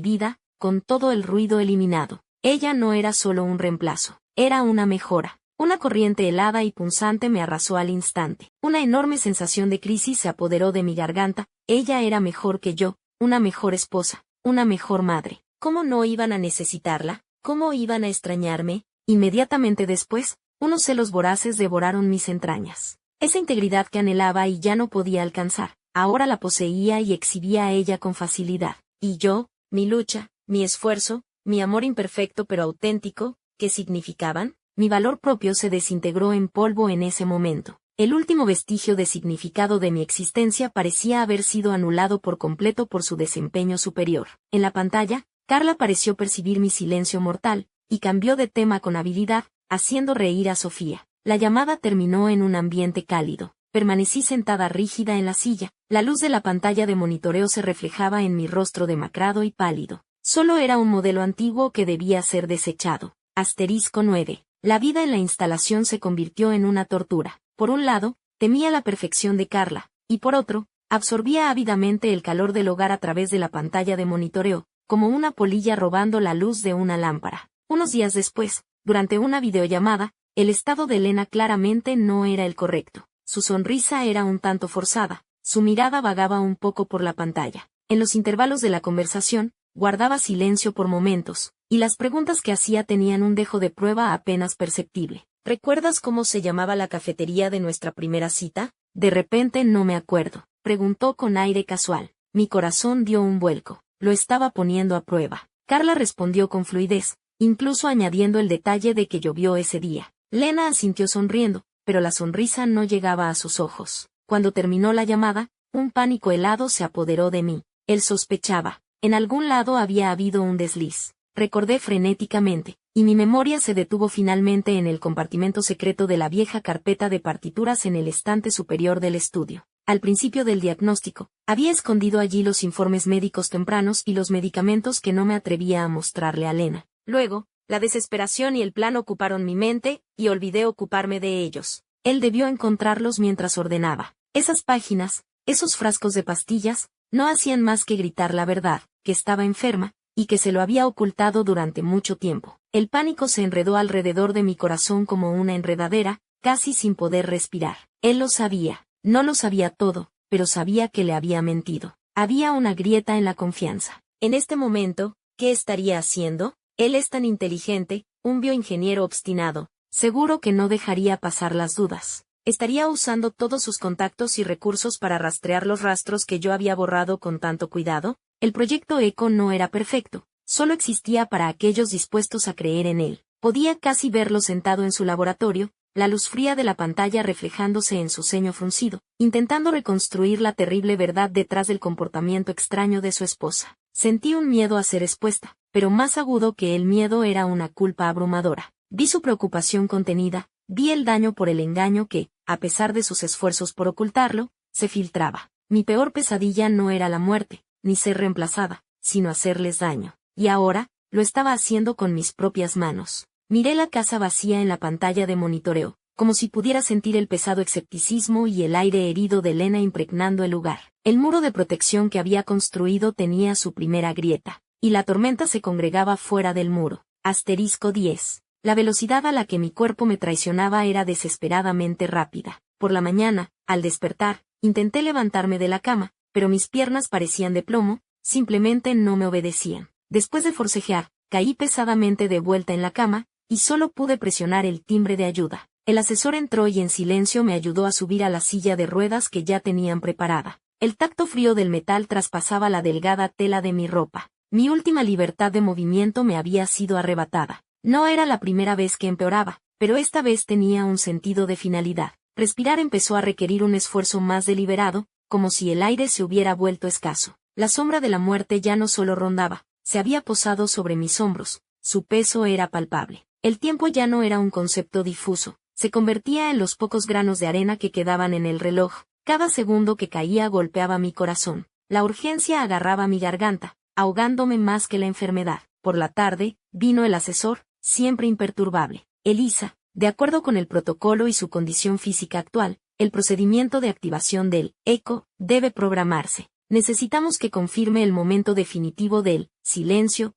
A: vida, con todo el ruido eliminado. Ella no era solo un reemplazo, era una mejora. Una corriente helada y punzante me arrasó al instante. Una enorme sensación de crisis se apoderó de mi garganta. Ella era mejor que yo, una mejor esposa, una mejor madre. ¿Cómo no iban a necesitarla? ¿Cómo iban a extrañarme? Inmediatamente después, unos celos voraces devoraron mis entrañas. Esa integridad que anhelaba y ya no podía alcanzar, ahora la poseía y exhibía a ella con facilidad. Y yo, mi lucha, mi esfuerzo, mi amor imperfecto pero auténtico, ¿qué significaban? Mi valor propio se desintegró en polvo en ese momento. El último vestigio de significado de mi existencia parecía haber sido anulado por completo por su desempeño superior. En la pantalla, Carla pareció percibir mi silencio mortal, y cambió de tema con habilidad, haciendo reír a Sofía. La llamada terminó en un ambiente cálido. Permanecí sentada rígida en la silla. La luz de la pantalla de monitoreo se reflejaba en mi rostro demacrado y pálido. Solo era un modelo antiguo que debía ser desechado. Asterisco 9. La vida en la instalación se convirtió en una tortura. Por un lado, temía la perfección de Carla, y por otro, absorbía ávidamente el calor del hogar a través de la pantalla de monitoreo, como una polilla robando la luz de una lámpara. Unos días después, durante una videollamada, el estado de Elena claramente no era el correcto. Su sonrisa era un tanto forzada, su mirada vagaba un poco por la pantalla. En los intervalos de la conversación, guardaba silencio por momentos, y las preguntas que hacía tenían un dejo de prueba apenas perceptible. ¿Recuerdas cómo se llamaba la cafetería de nuestra primera cita? De repente no me acuerdo, preguntó con aire casual. Mi corazón dio un vuelco. Lo estaba poniendo a prueba. Carla respondió con fluidez, incluso añadiendo el detalle de que llovió ese día. Lena asintió sonriendo, pero la sonrisa no llegaba a sus ojos. Cuando terminó la llamada, un pánico helado se apoderó de mí. Él sospechaba. En algún lado había habido un desliz. Recordé frenéticamente, y mi memoria se detuvo finalmente en el compartimento secreto de la vieja carpeta de partituras en el estante superior del estudio. Al principio del diagnóstico, había escondido allí los informes médicos tempranos y los medicamentos que no me atrevía a mostrarle a Lena. Luego, la desesperación y el plan ocuparon mi mente, y olvidé ocuparme de ellos. Él debió encontrarlos mientras ordenaba. Esas páginas, esos frascos de pastillas, no hacían más que gritar la verdad, que estaba enferma, y que se lo había ocultado durante mucho tiempo. El pánico se enredó alrededor de mi corazón como una enredadera, casi sin poder respirar. Él lo sabía. No lo sabía todo, pero sabía que le había mentido. Había una grieta en la confianza. En este momento, ¿qué estaría haciendo? Él es tan inteligente, un bioingeniero obstinado. Seguro que no dejaría pasar las dudas. Estaría usando todos sus contactos y recursos para rastrear los rastros que yo había borrado con tanto cuidado. El proyecto ECO no era perfecto, solo existía para aquellos dispuestos a creer en él. Podía casi verlo sentado en su laboratorio, la luz fría de la pantalla reflejándose en su ceño fruncido, intentando reconstruir la terrible verdad detrás del comportamiento extraño de su esposa. Sentí un miedo a ser expuesta, pero más agudo que el miedo era una culpa abrumadora. Vi su preocupación contenida, vi el daño por el engaño que, a pesar de sus esfuerzos por ocultarlo, se filtraba. Mi peor pesadilla no era la muerte, ni ser reemplazada, sino hacerles daño. Y ahora, lo estaba haciendo con mis propias manos. Miré la casa vacía en la pantalla de monitoreo, como si pudiera sentir el pesado escepticismo y el aire herido de Lena impregnando el lugar. El muro de protección que había construido tenía su primera grieta, y la tormenta se congregaba fuera del muro. *10. La velocidad a la que mi cuerpo me traicionaba era desesperadamente rápida. Por la mañana, al despertar, intenté levantarme de la cama, pero mis piernas parecían de plomo, simplemente no me obedecían. Después de forcejear, caí pesadamente de vuelta en la cama, y solo pude presionar el timbre de ayuda. El asesor entró y en silencio me ayudó a subir a la silla de ruedas que ya tenían preparada. El tacto frío del metal traspasaba la delgada tela de mi ropa. Mi última libertad de movimiento me había sido arrebatada. No era la primera vez que empeoraba, pero esta vez tenía un sentido de finalidad. Respirar empezó a requerir un esfuerzo más deliberado, como si el aire se hubiera vuelto escaso. La sombra de la muerte ya no solo rondaba, se había posado sobre mis hombros, su peso era palpable. El tiempo ya no era un concepto difuso, se convertía en los pocos granos de arena que quedaban en el reloj. Cada segundo que caía golpeaba mi corazón. La urgencia agarraba mi garganta, ahogándome más que la enfermedad. Por la tarde, vino el asesor, siempre imperturbable. Elisa, de acuerdo con el protocolo y su condición física actual, el procedimiento de activación del ECO debe programarse. Necesitamos que confirme el momento definitivo del silencio.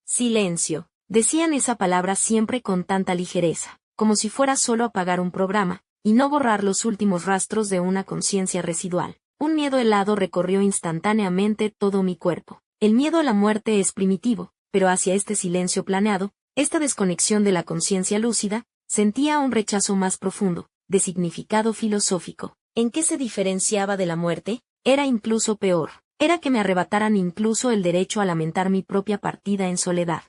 A: Silencio. Decían esa palabra siempre con tanta ligereza, como si fuera solo apagar un programa, y no borrar los últimos rastros de una conciencia residual. Un miedo helado recorrió instantáneamente todo mi cuerpo. El miedo a la muerte es primitivo, pero hacia este silencio planeado, esta desconexión de la conciencia lúcida, sentía un rechazo más profundo, de significado filosófico. ¿En qué se diferenciaba de la muerte? Era incluso peor. Era que me arrebataran incluso el derecho a lamentar mi propia partida en soledad.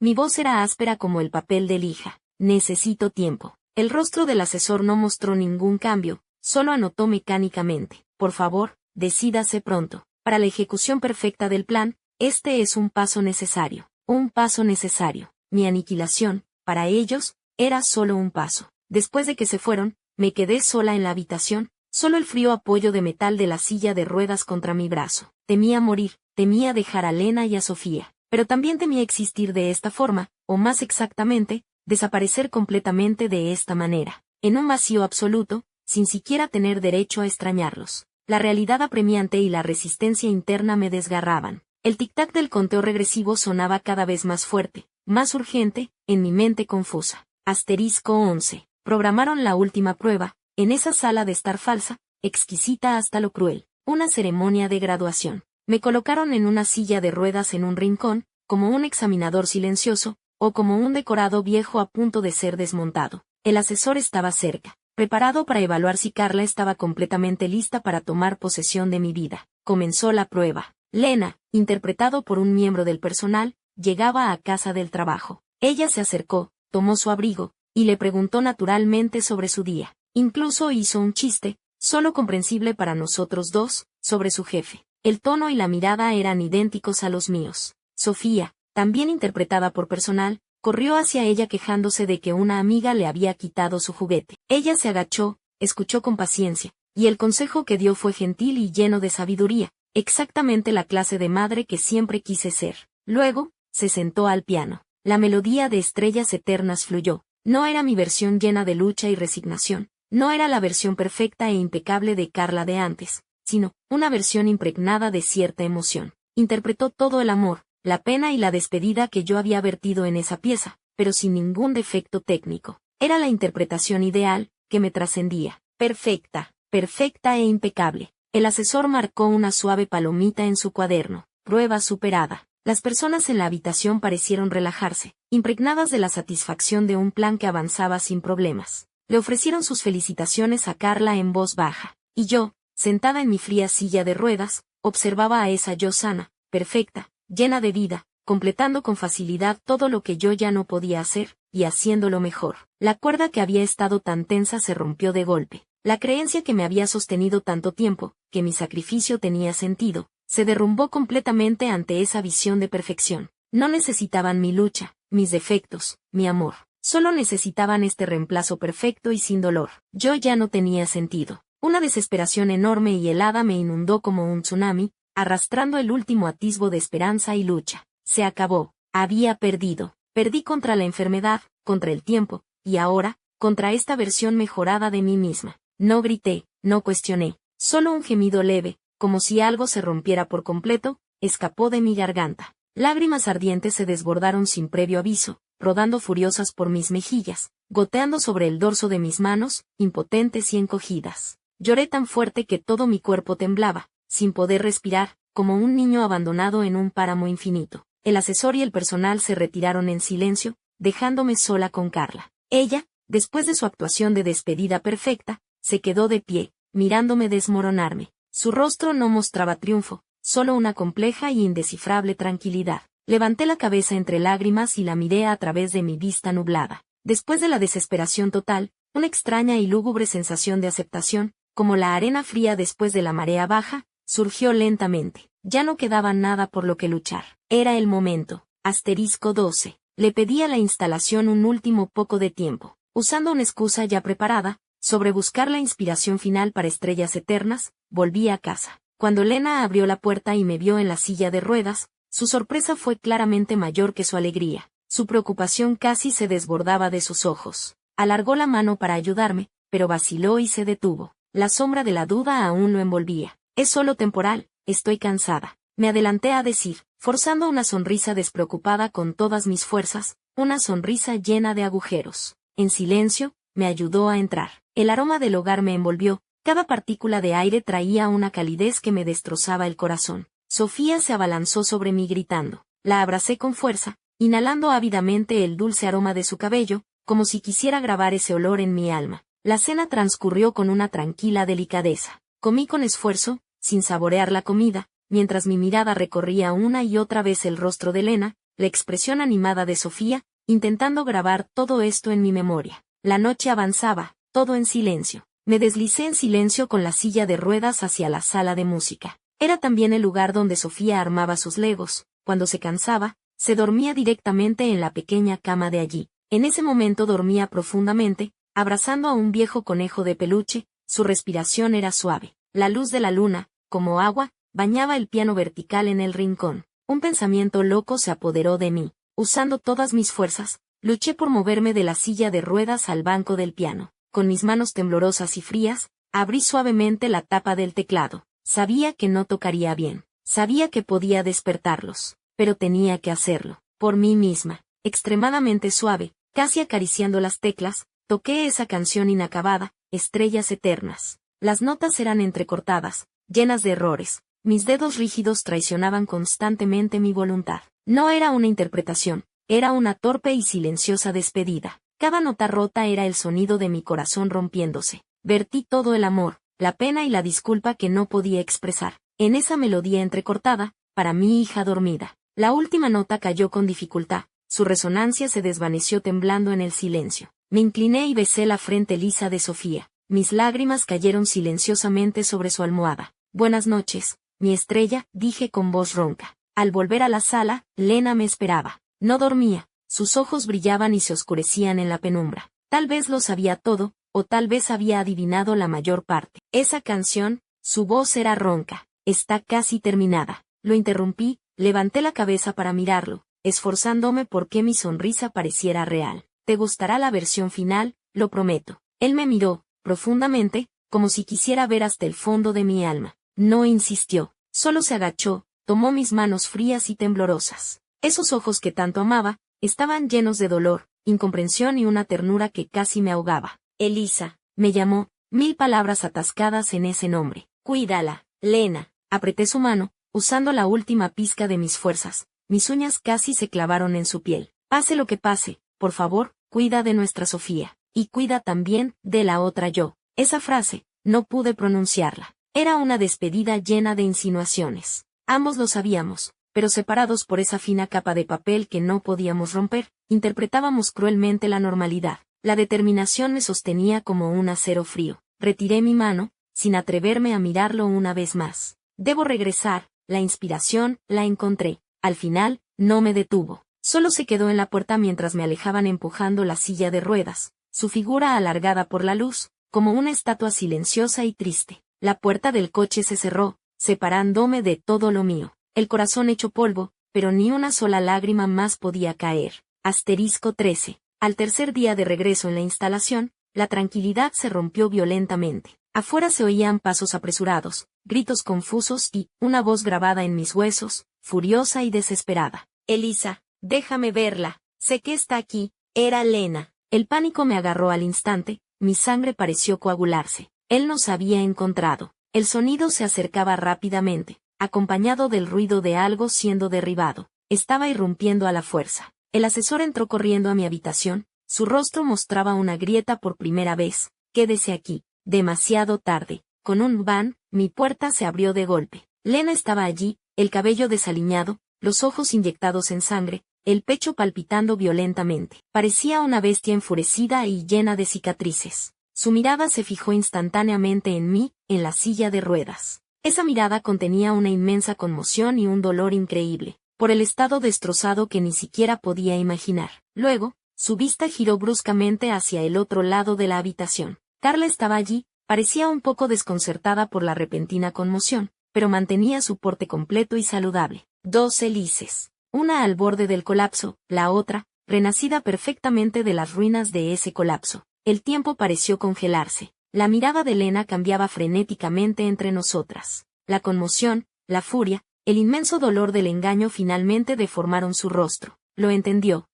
A: Mi voz era áspera como el papel de lija. Necesito tiempo. El rostro del asesor no mostró ningún cambio, solo anotó mecánicamente. Por favor, decídase pronto. Para la ejecución perfecta del plan, este es un paso necesario. Un paso necesario. Mi aniquilación, para ellos, era solo un paso. Después de que se fueron, me quedé sola en la habitación, solo el frío apoyo de metal de la silla de ruedas contra mi brazo. Temía morir, temía dejar a Lena y a Sofía, pero también temía existir de esta forma, o más exactamente, desaparecer completamente de esta manera, en un vacío absoluto, sin siquiera tener derecho a extrañarlos. La realidad apremiante y la resistencia interna me desgarraban. El tic-tac del conteo regresivo sonaba cada vez más fuerte, más urgente, en mi mente confusa. *11. Programaron la última prueba, en esa sala de estar falsa, exquisita hasta lo cruel, una ceremonia de graduación. Me colocaron en una silla de ruedas en un rincón, como un examinador silencioso, o como un decorado viejo a punto de ser desmontado. El asesor estaba cerca, preparado para evaluar si Carla estaba completamente lista para tomar posesión de mi vida. Comenzó la prueba. Lena, interpretado por un miembro del personal, llegaba a casa del trabajo. Ella se acercó, tomó su abrigo, y le preguntó naturalmente sobre su día. Incluso hizo un chiste, solo comprensible para nosotros dos, sobre su jefe. El tono y la mirada eran idénticos a los míos. Sofía, también interpretada por personal, corrió hacia ella quejándose de que una amiga le había quitado su juguete. Ella se agachó, escuchó con paciencia, y el consejo que dio fue gentil y lleno de sabiduría, exactamente la clase de madre que siempre quise ser. Luego, se sentó al piano. La melodía de Estrellas Eternas fluyó. No era mi versión llena de lucha y resignación, no era la versión perfecta e impecable de Carla de antes, sino una versión impregnada de cierta emoción. Interpretó todo el amor, la pena y la despedida que yo había vertido en esa pieza, pero sin ningún defecto técnico. Era la interpretación ideal, que me trascendía. Perfecta, perfecta e impecable. El asesor marcó una suave palomita en su cuaderno. Prueba superada. Las personas en la habitación parecieron relajarse, impregnadas de la satisfacción de un plan que avanzaba sin problemas. Le ofrecieron sus felicitaciones a Carla en voz baja, y yo, sentada en mi fría silla de ruedas, observaba a esa yo sana, perfecta, llena de vida, completando con facilidad todo lo que yo ya no podía hacer, y haciéndolo mejor. La cuerda que había estado tan tensa se rompió de golpe. La creencia que me había sostenido tanto tiempo, que mi sacrificio tenía sentido, se derrumbó completamente ante esa visión de perfección. No necesitaban mi lucha, mis defectos, mi amor. Solo necesitaban este reemplazo perfecto y sin dolor. Yo ya no tenía sentido. Una desesperación enorme y helada me inundó como un tsunami, arrastrando el último atisbo de esperanza y lucha. Se acabó. Había perdido. Perdí contra la enfermedad, contra el tiempo, y ahora, contra esta versión mejorada de mí misma. No grité, no cuestioné. Solo un gemido leve, como si algo se rompiera por completo, escapó de mi garganta. Lágrimas ardientes se desbordaron sin previo aviso, rodando furiosas por mis mejillas, goteando sobre el dorso de mis manos, impotentes y encogidas. Lloré tan fuerte que todo mi cuerpo temblaba, sin poder respirar, como un niño abandonado en un páramo infinito. El asesor y el personal se retiraron en silencio, dejándome sola con Carla. Ella, después de su actuación de despedida perfecta, se quedó de pie, mirándome desmoronarme. Su rostro no mostraba triunfo, solo una compleja y indescifrable tranquilidad. Levanté la cabeza entre lágrimas y la miré a través de mi vista nublada. Después de la desesperación total, una extraña y lúgubre sensación de aceptación, como la arena fría después de la marea baja, surgió lentamente. Ya no quedaba nada por lo que luchar. Era el momento. *12. Le pedí a la instalación un último poco de tiempo. Usando una excusa ya preparada, sobre buscar la inspiración final para Estrellas Eternas, volví a casa. Cuando Lena abrió la puerta y me vio en la silla de ruedas, su sorpresa fue claramente mayor que su alegría. Su preocupación casi se desbordaba de sus ojos. Alargó la mano para ayudarme, pero vaciló y se detuvo. La sombra de la duda aún lo envolvía. Es solo temporal, estoy cansada. Me adelanté a decir, forzando una sonrisa despreocupada con todas mis fuerzas, una sonrisa llena de agujeros. En silencio, me ayudó a entrar. El aroma del hogar me envolvió, cada partícula de aire traía una calidez que me destrozaba el corazón. Sofía se abalanzó sobre mí gritando. La abracé con fuerza, inhalando ávidamente el dulce aroma de su cabello, como si quisiera grabar ese olor en mi alma. La cena transcurrió con una tranquila delicadeza. Comí con esfuerzo, sin saborear la comida, mientras mi mirada recorría una y otra vez el rostro de Lena, la expresión animada de Sofía, intentando grabar todo esto en mi memoria. La noche avanzaba, todo en silencio. Me deslicé en silencio con la silla de ruedas hacia la sala de música. Era también el lugar donde Sofía armaba sus legos. Cuando se cansaba, se dormía directamente en la pequeña cama de allí. En ese momento dormía profundamente, abrazando a un viejo conejo de peluche, su respiración era suave. La luz de la luna, como agua, bañaba el piano vertical en el rincón. Un pensamiento loco se apoderó de mí. Usando todas mis fuerzas, luché por moverme de la silla de ruedas al banco del piano. Con mis manos temblorosas y frías, abrí suavemente la tapa del teclado. Sabía que no tocaría bien. Sabía que podía despertarlos. Pero tenía que hacerlo. Por mí misma. Extremadamente suave, casi acariciando las teclas, toqué esa canción inacabada, Estrellas Eternas. Las notas eran entrecortadas, llenas de errores. Mis dedos rígidos traicionaban constantemente mi voluntad. No era una interpretación, era una torpe y silenciosa despedida. Cada nota rota era el sonido de mi corazón rompiéndose. Vertí todo el amor, la pena y la disculpa que no podía expresar, en esa melodía entrecortada, para mi hija dormida. La última nota cayó con dificultad, su resonancia se desvaneció temblando en el silencio. Me incliné y besé la frente lisa de Sofía. Mis lágrimas cayeron silenciosamente sobre su almohada. Buenas noches, mi estrella, dije con voz ronca. Al volver a la sala, Lena me esperaba. No dormía, sus ojos brillaban y se oscurecían en la penumbra. Tal vez lo sabía todo, o tal vez había adivinado la mayor parte. Esa canción, su voz era ronca. Está casi terminada. Lo interrumpí, levanté la cabeza para mirarlo, esforzándome por que mi sonrisa pareciera real. Te gustará la versión final, lo prometo. Él me miró, profundamente, como si quisiera ver hasta el fondo de mi alma. No insistió, solo se agachó, tomó mis manos frías y temblorosas. Esos ojos que tanto amaba, estaban llenos de dolor, incomprensión y una ternura que casi me ahogaba. Elisa, me llamó, 1000 palabras atascadas en ese nombre. Cuídala, Lena. Apreté su mano, usando la última pizca de mis fuerzas. Mis uñas casi se clavaron en su piel. Pase lo que pase, por favor, cuida de nuestra Sofía. Y cuida también de la otra yo. Esa frase, no pude pronunciarla. Era una despedida llena de insinuaciones. Ambos lo sabíamos, pero separados por esa fina capa de papel que no podíamos romper, interpretábamos cruelmente la normalidad. La determinación me sostenía como un acero frío. Retiré mi mano, sin atreverme a mirarlo una vez más. Debo regresar, la inspiración, la encontré. Al final, no me detuvo. Solo se quedó en la puerta mientras me alejaban empujando la silla de ruedas, su figura alargada por la luz, como una estatua silenciosa y triste. La puerta del coche se cerró, separándome de todo lo mío. El corazón hecho polvo, pero ni una sola lágrima más podía caer. Asterisco 13. Al tercer día de regreso en la instalación, la tranquilidad se rompió violentamente. Afuera se oían pasos apresurados, gritos confusos y una voz grabada en mis huesos, furiosa y desesperada. Elisa, déjame verla. Sé que está aquí. Era Lena. El pánico me agarró al instante, mi sangre pareció coagularse. Él nos había encontrado. El sonido se acercaba rápidamente, acompañado del ruido de algo siendo derribado. Estaba irrumpiendo a la fuerza. El asesor entró corriendo a mi habitación, su rostro mostraba una grieta por primera vez. Quédese aquí. Demasiado tarde. Con un van, mi puerta se abrió de golpe. Lena estaba allí, el cabello desaliñado, los ojos inyectados en sangre, el pecho palpitando violentamente. Parecía una bestia enfurecida y llena de cicatrices. Su mirada se fijó instantáneamente en mí, en la silla de ruedas. Esa mirada contenía una inmensa conmoción y un dolor increíble, por el estado destrozado que ni siquiera podía imaginar. Luego, su vista giró bruscamente hacia el otro lado de la habitación. Carla estaba allí, parecía un poco desconcertada por la repentina conmoción, pero mantenía su porte completo y saludable. 2 Elises. Una al borde del colapso, la otra, renacida perfectamente de las ruinas de ese colapso. El tiempo pareció congelarse. La mirada de Lena cambiaba frenéticamente entre nosotras. La conmoción, la furia, el inmenso dolor del engaño finalmente deformaron su rostro. Lo entendió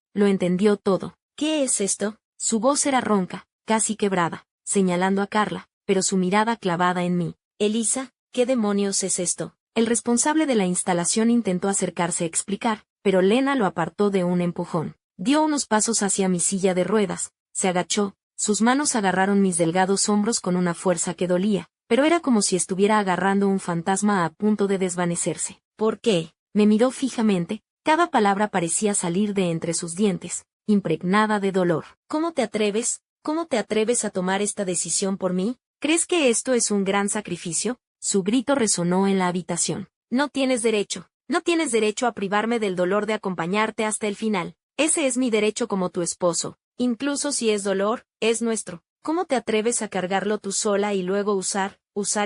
A: todo. ¿Qué es esto? Su voz era ronca, casi quebrada, señalando a Carla, pero su mirada clavada en mí. Elisa, ¿qué demonios es esto? El responsable de la instalación intentó acercarse a explicar, pero Lena lo apartó de un empujón. Dio unos pasos hacia mi silla de ruedas, se agachó, sus manos agarraron mis delgados hombros con una fuerza que dolía, pero era como si estuviera agarrando un fantasma a punto de desvanecerse. ¿Por qué? Me miró fijamente, cada palabra parecía salir de entre sus dientes, impregnada de dolor. ¿Cómo te atreves? ¿Cómo te atreves a tomar esta decisión por mí? ¿Crees que esto es un gran sacrificio? Su grito resonó en la habitación. No tienes derecho a privarme del dolor de acompañarte hasta el final. Ese es mi derecho como tu esposo. Incluso si es dolor, es nuestro. ¿Cómo te atreves a cargarlo tú sola y luego usar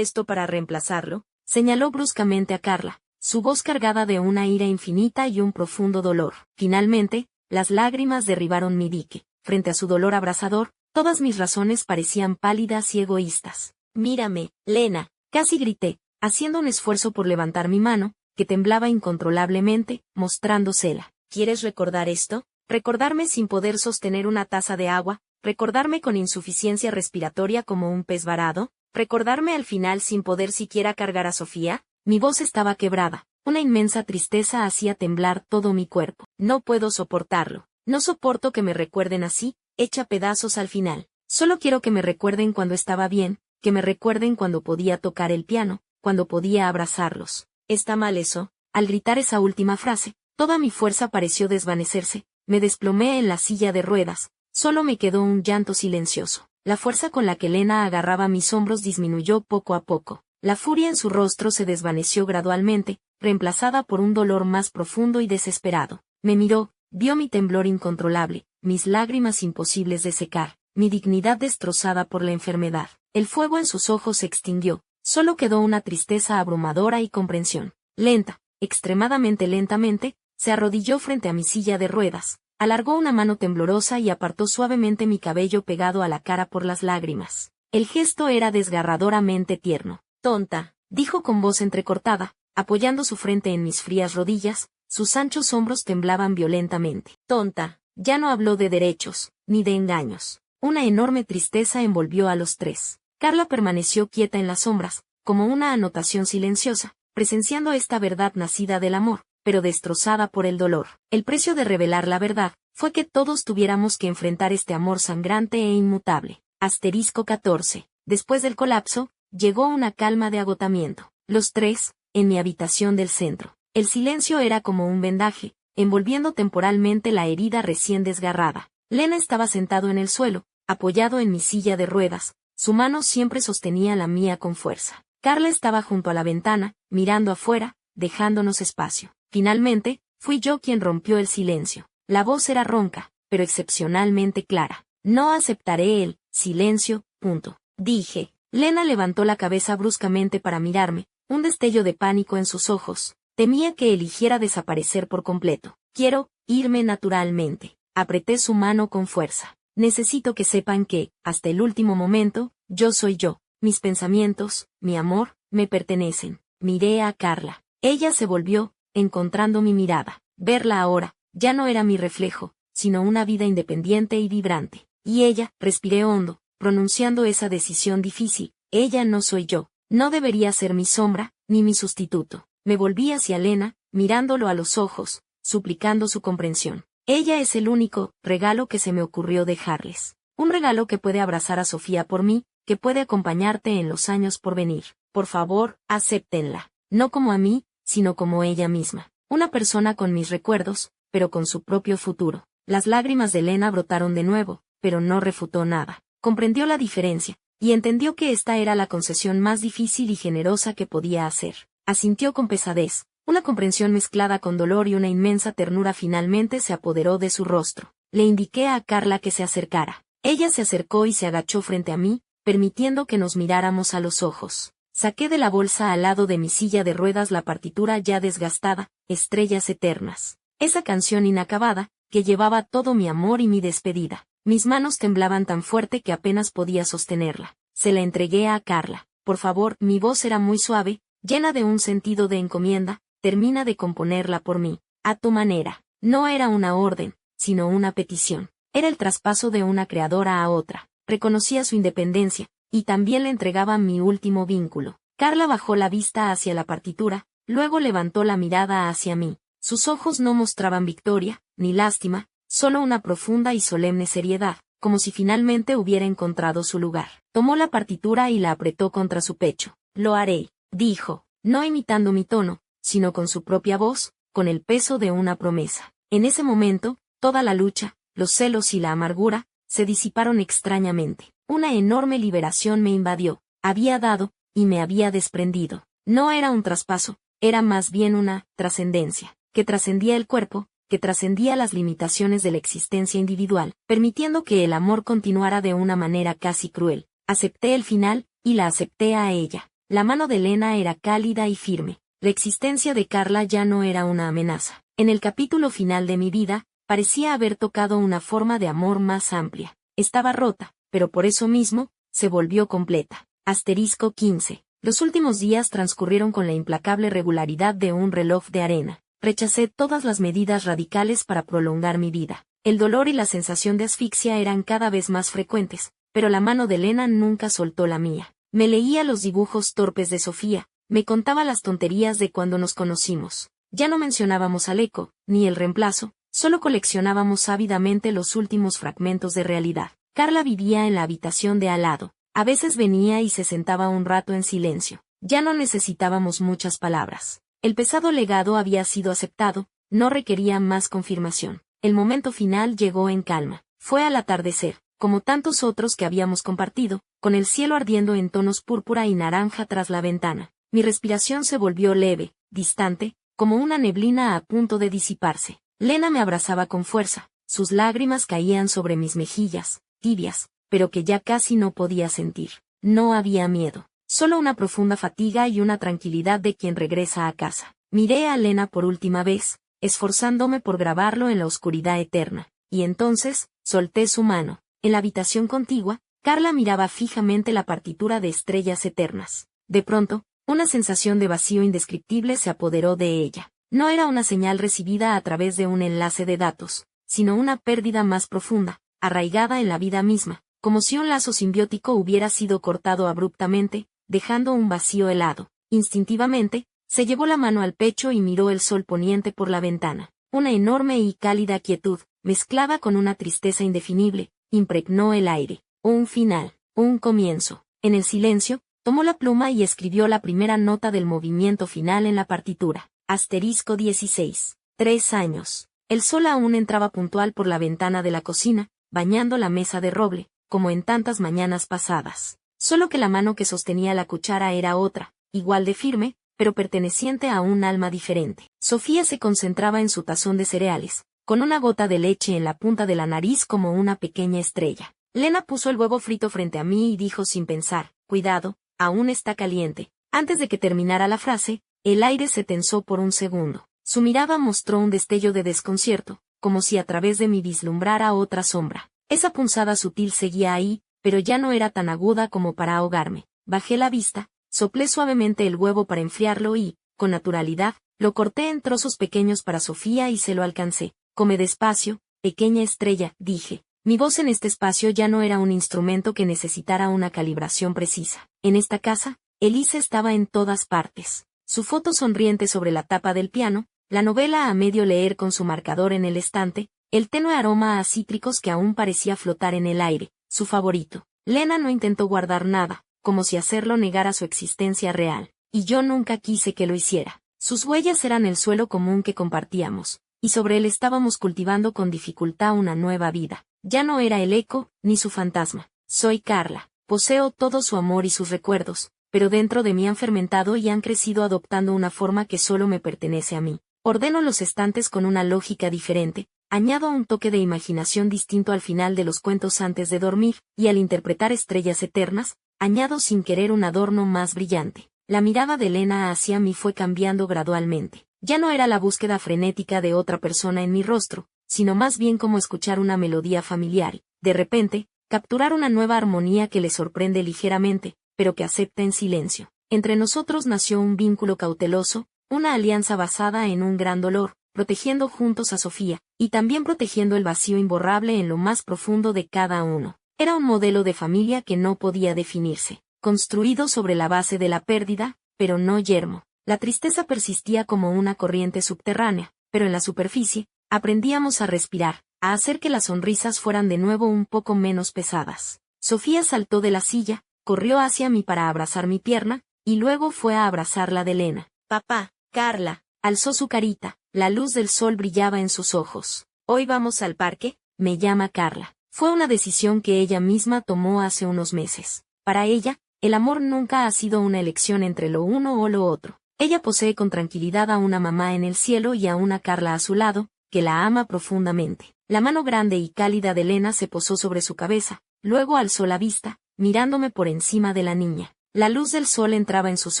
A: esto para reemplazarlo? Señaló bruscamente a Carla, su voz cargada de una ira infinita y un profundo dolor. Finalmente, las lágrimas derribaron mi dique. Frente a su dolor abrasador, todas mis razones parecían pálidas y egoístas. Mírame, Lena, casi grité, haciendo un esfuerzo por levantar mi mano, que temblaba incontrolablemente, mostrándosela. ¿Quieres recordar esto? Recordarme sin poder sostener una taza de agua, recordarme con insuficiencia respiratoria como un pez varado, recordarme al final sin poder siquiera cargar a Sofía. Mi voz estaba quebrada, una inmensa tristeza hacía temblar todo mi cuerpo. No puedo soportarlo. No soporto que me recuerden así, hecha pedazos al final. Solo quiero que me recuerden cuando estaba bien, que me recuerden cuando podía tocar el piano, cuando podía abrazarlos. ¿Está mal eso? Al gritar esa última frase, toda mi fuerza pareció desvanecerse, me desplomé en la silla de ruedas, solo me quedó un llanto silencioso. La fuerza con la que Lena agarraba mis hombros disminuyó poco a poco. La furia en su rostro se desvaneció gradualmente, reemplazada por un dolor más profundo y desesperado. Me miró, vio mi temblor incontrolable, mis lágrimas imposibles de secar, mi dignidad destrozada por la enfermedad. El fuego en sus ojos se extinguió, solo quedó una tristeza abrumadora y comprensión. Lenta, extremadamente lentamente, se arrodilló frente a mi silla de ruedas, alargó una mano temblorosa y apartó suavemente mi cabello pegado a la cara por las lágrimas. El gesto era desgarradoramente tierno. Tonta, dijo con voz entrecortada, apoyando su frente en mis frías rodillas, sus anchos hombros temblaban violentamente. Tonta, ya no habló de derechos, ni de engaños. Una enorme tristeza envolvió a los tres. Carla permaneció quieta en las sombras, como una anotación silenciosa, presenciando esta verdad nacida del amor, pero destrozada por el dolor. El precio de revelar la verdad, fue que todos tuviéramos que enfrentar este amor sangrante e inmutable. Asterisco 14. Después del colapso, llegó una calma de agotamiento. Los tres, en mi habitación del centro. El silencio era como un vendaje, envolviendo temporalmente la herida recién desgarrada. Lena estaba sentado en el suelo, apoyado en mi silla de ruedas, su mano siempre sostenía la mía con fuerza. Carla estaba junto a la ventana, mirando afuera, dejándonos espacio. Finalmente, fui yo quien rompió el silencio. La voz era ronca, pero excepcionalmente clara. No aceptaré el silencio, punto. Dije. Lena levantó la cabeza bruscamente para mirarme, un destello de pánico en sus ojos. Temía que eligiera desaparecer por completo. Quiero irme naturalmente. Apreté su mano con fuerza. Necesito que sepan que, hasta el último momento, yo soy yo. Mis pensamientos, mi amor, me pertenecen. Miré a Carla. Ella se volvió, encontrando mi mirada. Verla ahora, ya no era mi reflejo, sino una vida independiente y vibrante. Y ella, respiré hondo, pronunciando esa decisión difícil. Ella no soy yo. No debería ser mi sombra, ni mi sustituto. Me volví hacia Lena, mirándolo a los ojos, suplicando su comprensión. Ella es el único regalo que se me ocurrió dejarles. Un regalo que puede abrazar a Sofía por mí, que puede acompañarte en los años por venir. Por favor, acéptenla. No como a mí, sino como ella misma. Una persona con mis recuerdos, pero con su propio futuro. Las lágrimas de Lena brotaron de nuevo, pero no refutó nada. Comprendió la diferencia, y entendió que esta era la concesión más difícil y generosa que podía hacer. Asintió con pesadez. Una comprensión mezclada con dolor y una inmensa ternura finalmente se apoderó de su rostro. Le indiqué a Carla que se acercara. Ella se acercó y se agachó frente a mí, permitiendo que nos miráramos a los ojos. Saqué de la bolsa al lado de mi silla de ruedas la partitura ya desgastada, Estrellas Eternas. Esa canción inacabada, que llevaba todo mi amor y mi despedida. Mis manos temblaban tan fuerte que apenas podía sostenerla. Se la entregué a Carla. Por favor, mi voz era muy suave, llena de un sentido de encomienda. Termina de componerla por mí, a tu manera. No era una orden, sino una petición. Era el traspaso de una creadora a otra. Reconocía su independencia, y también le entregaba mi último vínculo. Carla bajó la vista hacia la partitura, luego levantó la mirada hacia mí. Sus ojos no mostraban victoria, ni lástima, solo una profunda y solemne seriedad, como si finalmente hubiera encontrado su lugar. Tomó la partitura y la apretó contra su pecho. Lo haré, dijo, no imitando mi tono, sino con su propia voz, con el peso de una promesa. En ese momento, toda la lucha, los celos y la amargura, se disiparon extrañamente. Una enorme liberación me invadió. Había dado, y me había desprendido. No era un traspaso, era más bien una trascendencia, que trascendía el cuerpo, que trascendía las limitaciones de la existencia individual, permitiendo que el amor continuara de una manera casi cruel. Acepté el final, y la acepté a ella. La mano de Lena era cálida y firme. La existencia de Carla ya no era una amenaza. En el capítulo final de mi vida, parecía haber tocado una forma de amor más amplia. Estaba rota, pero por eso mismo, se volvió completa. Asterisco 15. Los últimos días transcurrieron con la implacable regularidad de un reloj de arena. Rechacé todas las medidas radicales para prolongar mi vida. El dolor y la sensación de asfixia eran cada vez más frecuentes, pero la mano de Lena nunca soltó la mía. Me leía los dibujos torpes de Sofía. Me contaba las tonterías de cuando nos conocimos. Ya no mencionábamos al eco, ni el reemplazo, solo coleccionábamos ávidamente los últimos fragmentos de realidad. Carla vivía en la habitación de al lado. A veces venía y se sentaba un rato en silencio. Ya no necesitábamos muchas palabras. El pesado legado había sido aceptado, no requería más confirmación. El momento final llegó en calma. Fue al atardecer, como tantos otros que habíamos compartido, con el cielo ardiendo en tonos púrpura y naranja tras la ventana. Mi respiración se volvió leve, distante, como una neblina a punto de disiparse. Lena me abrazaba con fuerza, sus lágrimas caían sobre mis mejillas, tibias, pero que ya casi no podía sentir. No había miedo, solo una profunda fatiga y una tranquilidad de quien regresa a casa. Miré a Lena por última vez, esforzándome por grabarlo en la oscuridad eterna, y entonces, solté su mano. En la habitación contigua, Carla miraba fijamente la partitura de Estrellas Eternas. De pronto, una sensación de vacío indescriptible se apoderó de ella. No era una señal recibida a través de un enlace de datos, sino una pérdida más profunda, arraigada en la vida misma, como si un lazo simbiótico hubiera sido cortado abruptamente, dejando un vacío helado. Instintivamente, se llevó la mano al pecho y miró el sol poniente por la ventana. Una enorme y cálida quietud, mezclada con una tristeza indefinible, impregnó el aire. Un final, un comienzo. En el silencio, tomó la pluma y escribió la primera nota del movimiento final en la partitura. Asterisco 16. 3 años. El sol aún entraba puntual por la ventana de la cocina, bañando la mesa de roble, como en tantas mañanas pasadas. Solo que la mano que sostenía la cuchara era otra, igual de firme, pero perteneciente a un alma diferente. Sofía se concentraba en su tazón de cereales, con una gota de leche en la punta de la nariz como una pequeña estrella. Lena puso el huevo frito frente a mí y dijo sin pensar, cuidado, aún está caliente. Antes de que terminara la frase, el aire se tensó por un segundo. Su mirada mostró un destello de desconcierto, como si a través de mí vislumbrara otra sombra. Esa punzada sutil seguía ahí, pero ya no era tan aguda como para ahogarme. Bajé la vista, soplé suavemente el huevo para enfriarlo y, con naturalidad, lo corté en trozos pequeños para Sofía y se lo alcancé. Come despacio, pequeña estrella, dije. Mi voz en este espacio ya no era un instrumento que necesitara una calibración precisa. En esta casa, Elisa estaba en todas partes. Su foto sonriente sobre la tapa del piano, la novela a medio leer con su marcador en el estante, el tenue aroma a cítricos que aún parecía flotar en el aire, su favorito. Lena no intentó guardar nada, como si hacerlo negara su existencia real, y yo nunca quise que lo hiciera. Sus huellas eran el suelo común que compartíamos, y sobre él estábamos cultivando con dificultad una nueva vida. Ya no era el eco, ni su fantasma. Soy Carla. Poseo todo su amor y sus recuerdos, pero dentro de mí han fermentado y han crecido adoptando una forma que solo me pertenece a mí. Ordeno los estantes con una lógica diferente, añado un toque de imaginación distinto al final de los cuentos antes de dormir, y al interpretar estrellas eternas, añado sin querer un adorno más brillante. La mirada de Lena hacia mí fue cambiando gradualmente. Ya no era la búsqueda frenética de otra persona en mi rostro, sino más bien como escuchar una melodía familiar, de repente, capturar una nueva armonía que le sorprende ligeramente, pero que acepta en silencio. Entre nosotros nació un vínculo cauteloso, una alianza basada en un gran dolor, protegiendo juntos a Sofía, y también protegiendo el vacío imborrable en lo más profundo de cada uno. Era un modelo de familia que no podía definirse, construido sobre la base de la pérdida, pero no yermo. La tristeza persistía como una corriente subterránea, pero en la superficie, aprendíamos a respirar, a hacer que las sonrisas fueran de nuevo un poco menos pesadas. Sofía saltó de la silla, corrió hacia mí para abrazar mi pierna, y luego fue a abrazar la de Lena. Papá, Carla, alzó su carita, la luz del sol brillaba en sus ojos. ¿Hoy vamos al parque? Me llama Carla. Fue una decisión que ella misma tomó hace unos meses. Para ella, el amor nunca ha sido una elección entre lo uno o lo otro. Ella posee con tranquilidad a una mamá en el cielo y a una Carla a su lado, que la ama profundamente. La mano grande y cálida de Lena se posó sobre su cabeza, luego alzó la vista, mirándome por encima de la niña. La luz del sol entraba en sus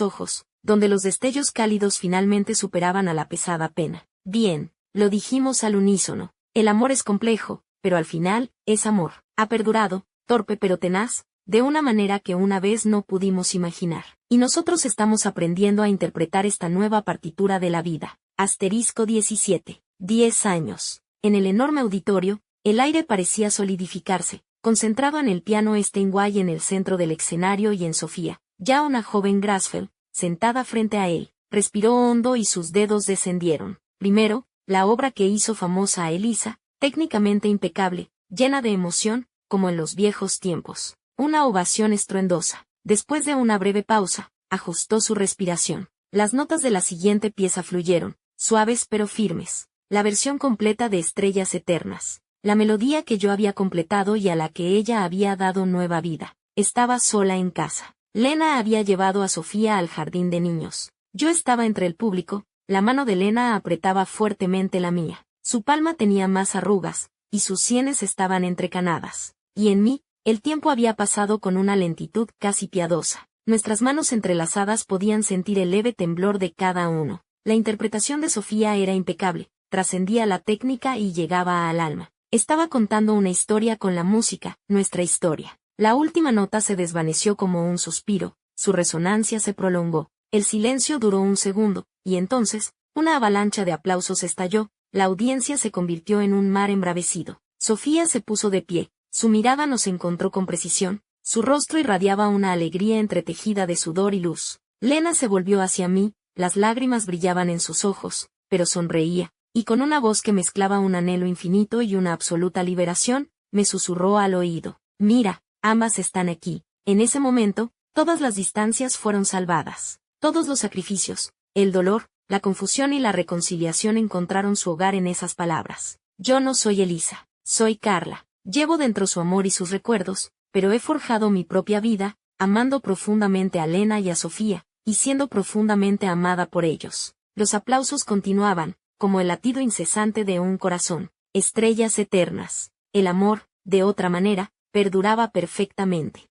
A: ojos, donde los destellos cálidos finalmente superaban a la pesada pena. Bien, lo dijimos al unísono. El amor es complejo, pero al final, es amor. Ha perdurado, torpe pero tenaz, de una manera que una vez no pudimos imaginar. Y nosotros estamos aprendiendo a interpretar esta nueva partitura de la vida. Asterisco 17. 10 años. En el enorme auditorio, el aire parecía solidificarse, concentrado en el piano Steinway en el centro del escenario y en Sofía, ya una joven Grasfeld, sentada frente a él. Respiró hondo y sus dedos descendieron. Primero, la obra que hizo famosa a Elisa, técnicamente impecable, llena de emoción, como en los viejos tiempos. Una ovación estruendosa. Después de una breve pausa, ajustó su respiración. Las notas de la siguiente pieza fluyeron, suaves pero firmes. La versión completa de Estrellas Eternas. La melodía que yo había completado y a la que ella había dado nueva vida. Estaba sola en casa. Lena había llevado a Sofía al jardín de niños. Yo estaba entre el público, la mano de Lena apretaba fuertemente la mía. Su palma tenía más arrugas, y sus sienes estaban entrecanadas. Y en mí, el tiempo había pasado con una lentitud casi piadosa. Nuestras manos entrelazadas podían sentir el leve temblor de cada uno. La interpretación de Sofía era impecable, trascendía la técnica y llegaba al alma. Estaba contando una historia con la música, nuestra historia. La última nota se desvaneció como un suspiro, su resonancia se prolongó. El silencio duró un segundo, y entonces, una avalancha de aplausos estalló, la audiencia se convirtió en un mar embravecido. Sofía se puso de pie, su mirada nos encontró con precisión, su rostro irradiaba una alegría entretejida de sudor y luz. Lena se volvió hacia mí, las lágrimas brillaban en sus ojos, pero sonreía, y con una voz que mezclaba un anhelo infinito y una absoluta liberación, me susurró al oído. Mira, ambas están aquí. En ese momento, todas las distancias fueron salvadas. Todos los sacrificios, el dolor, la confusión y la reconciliación encontraron su hogar en esas palabras. Yo no soy Elisa, soy Carla. Llevo dentro su amor y sus recuerdos, pero he forjado mi propia vida, amando profundamente a Lena y a Sofía, y siendo profundamente amada por ellos. Los aplausos continuaban, como el latido incesante de un corazón. estrellas eternas. El amor, de otra manera, perduraba perfectamente.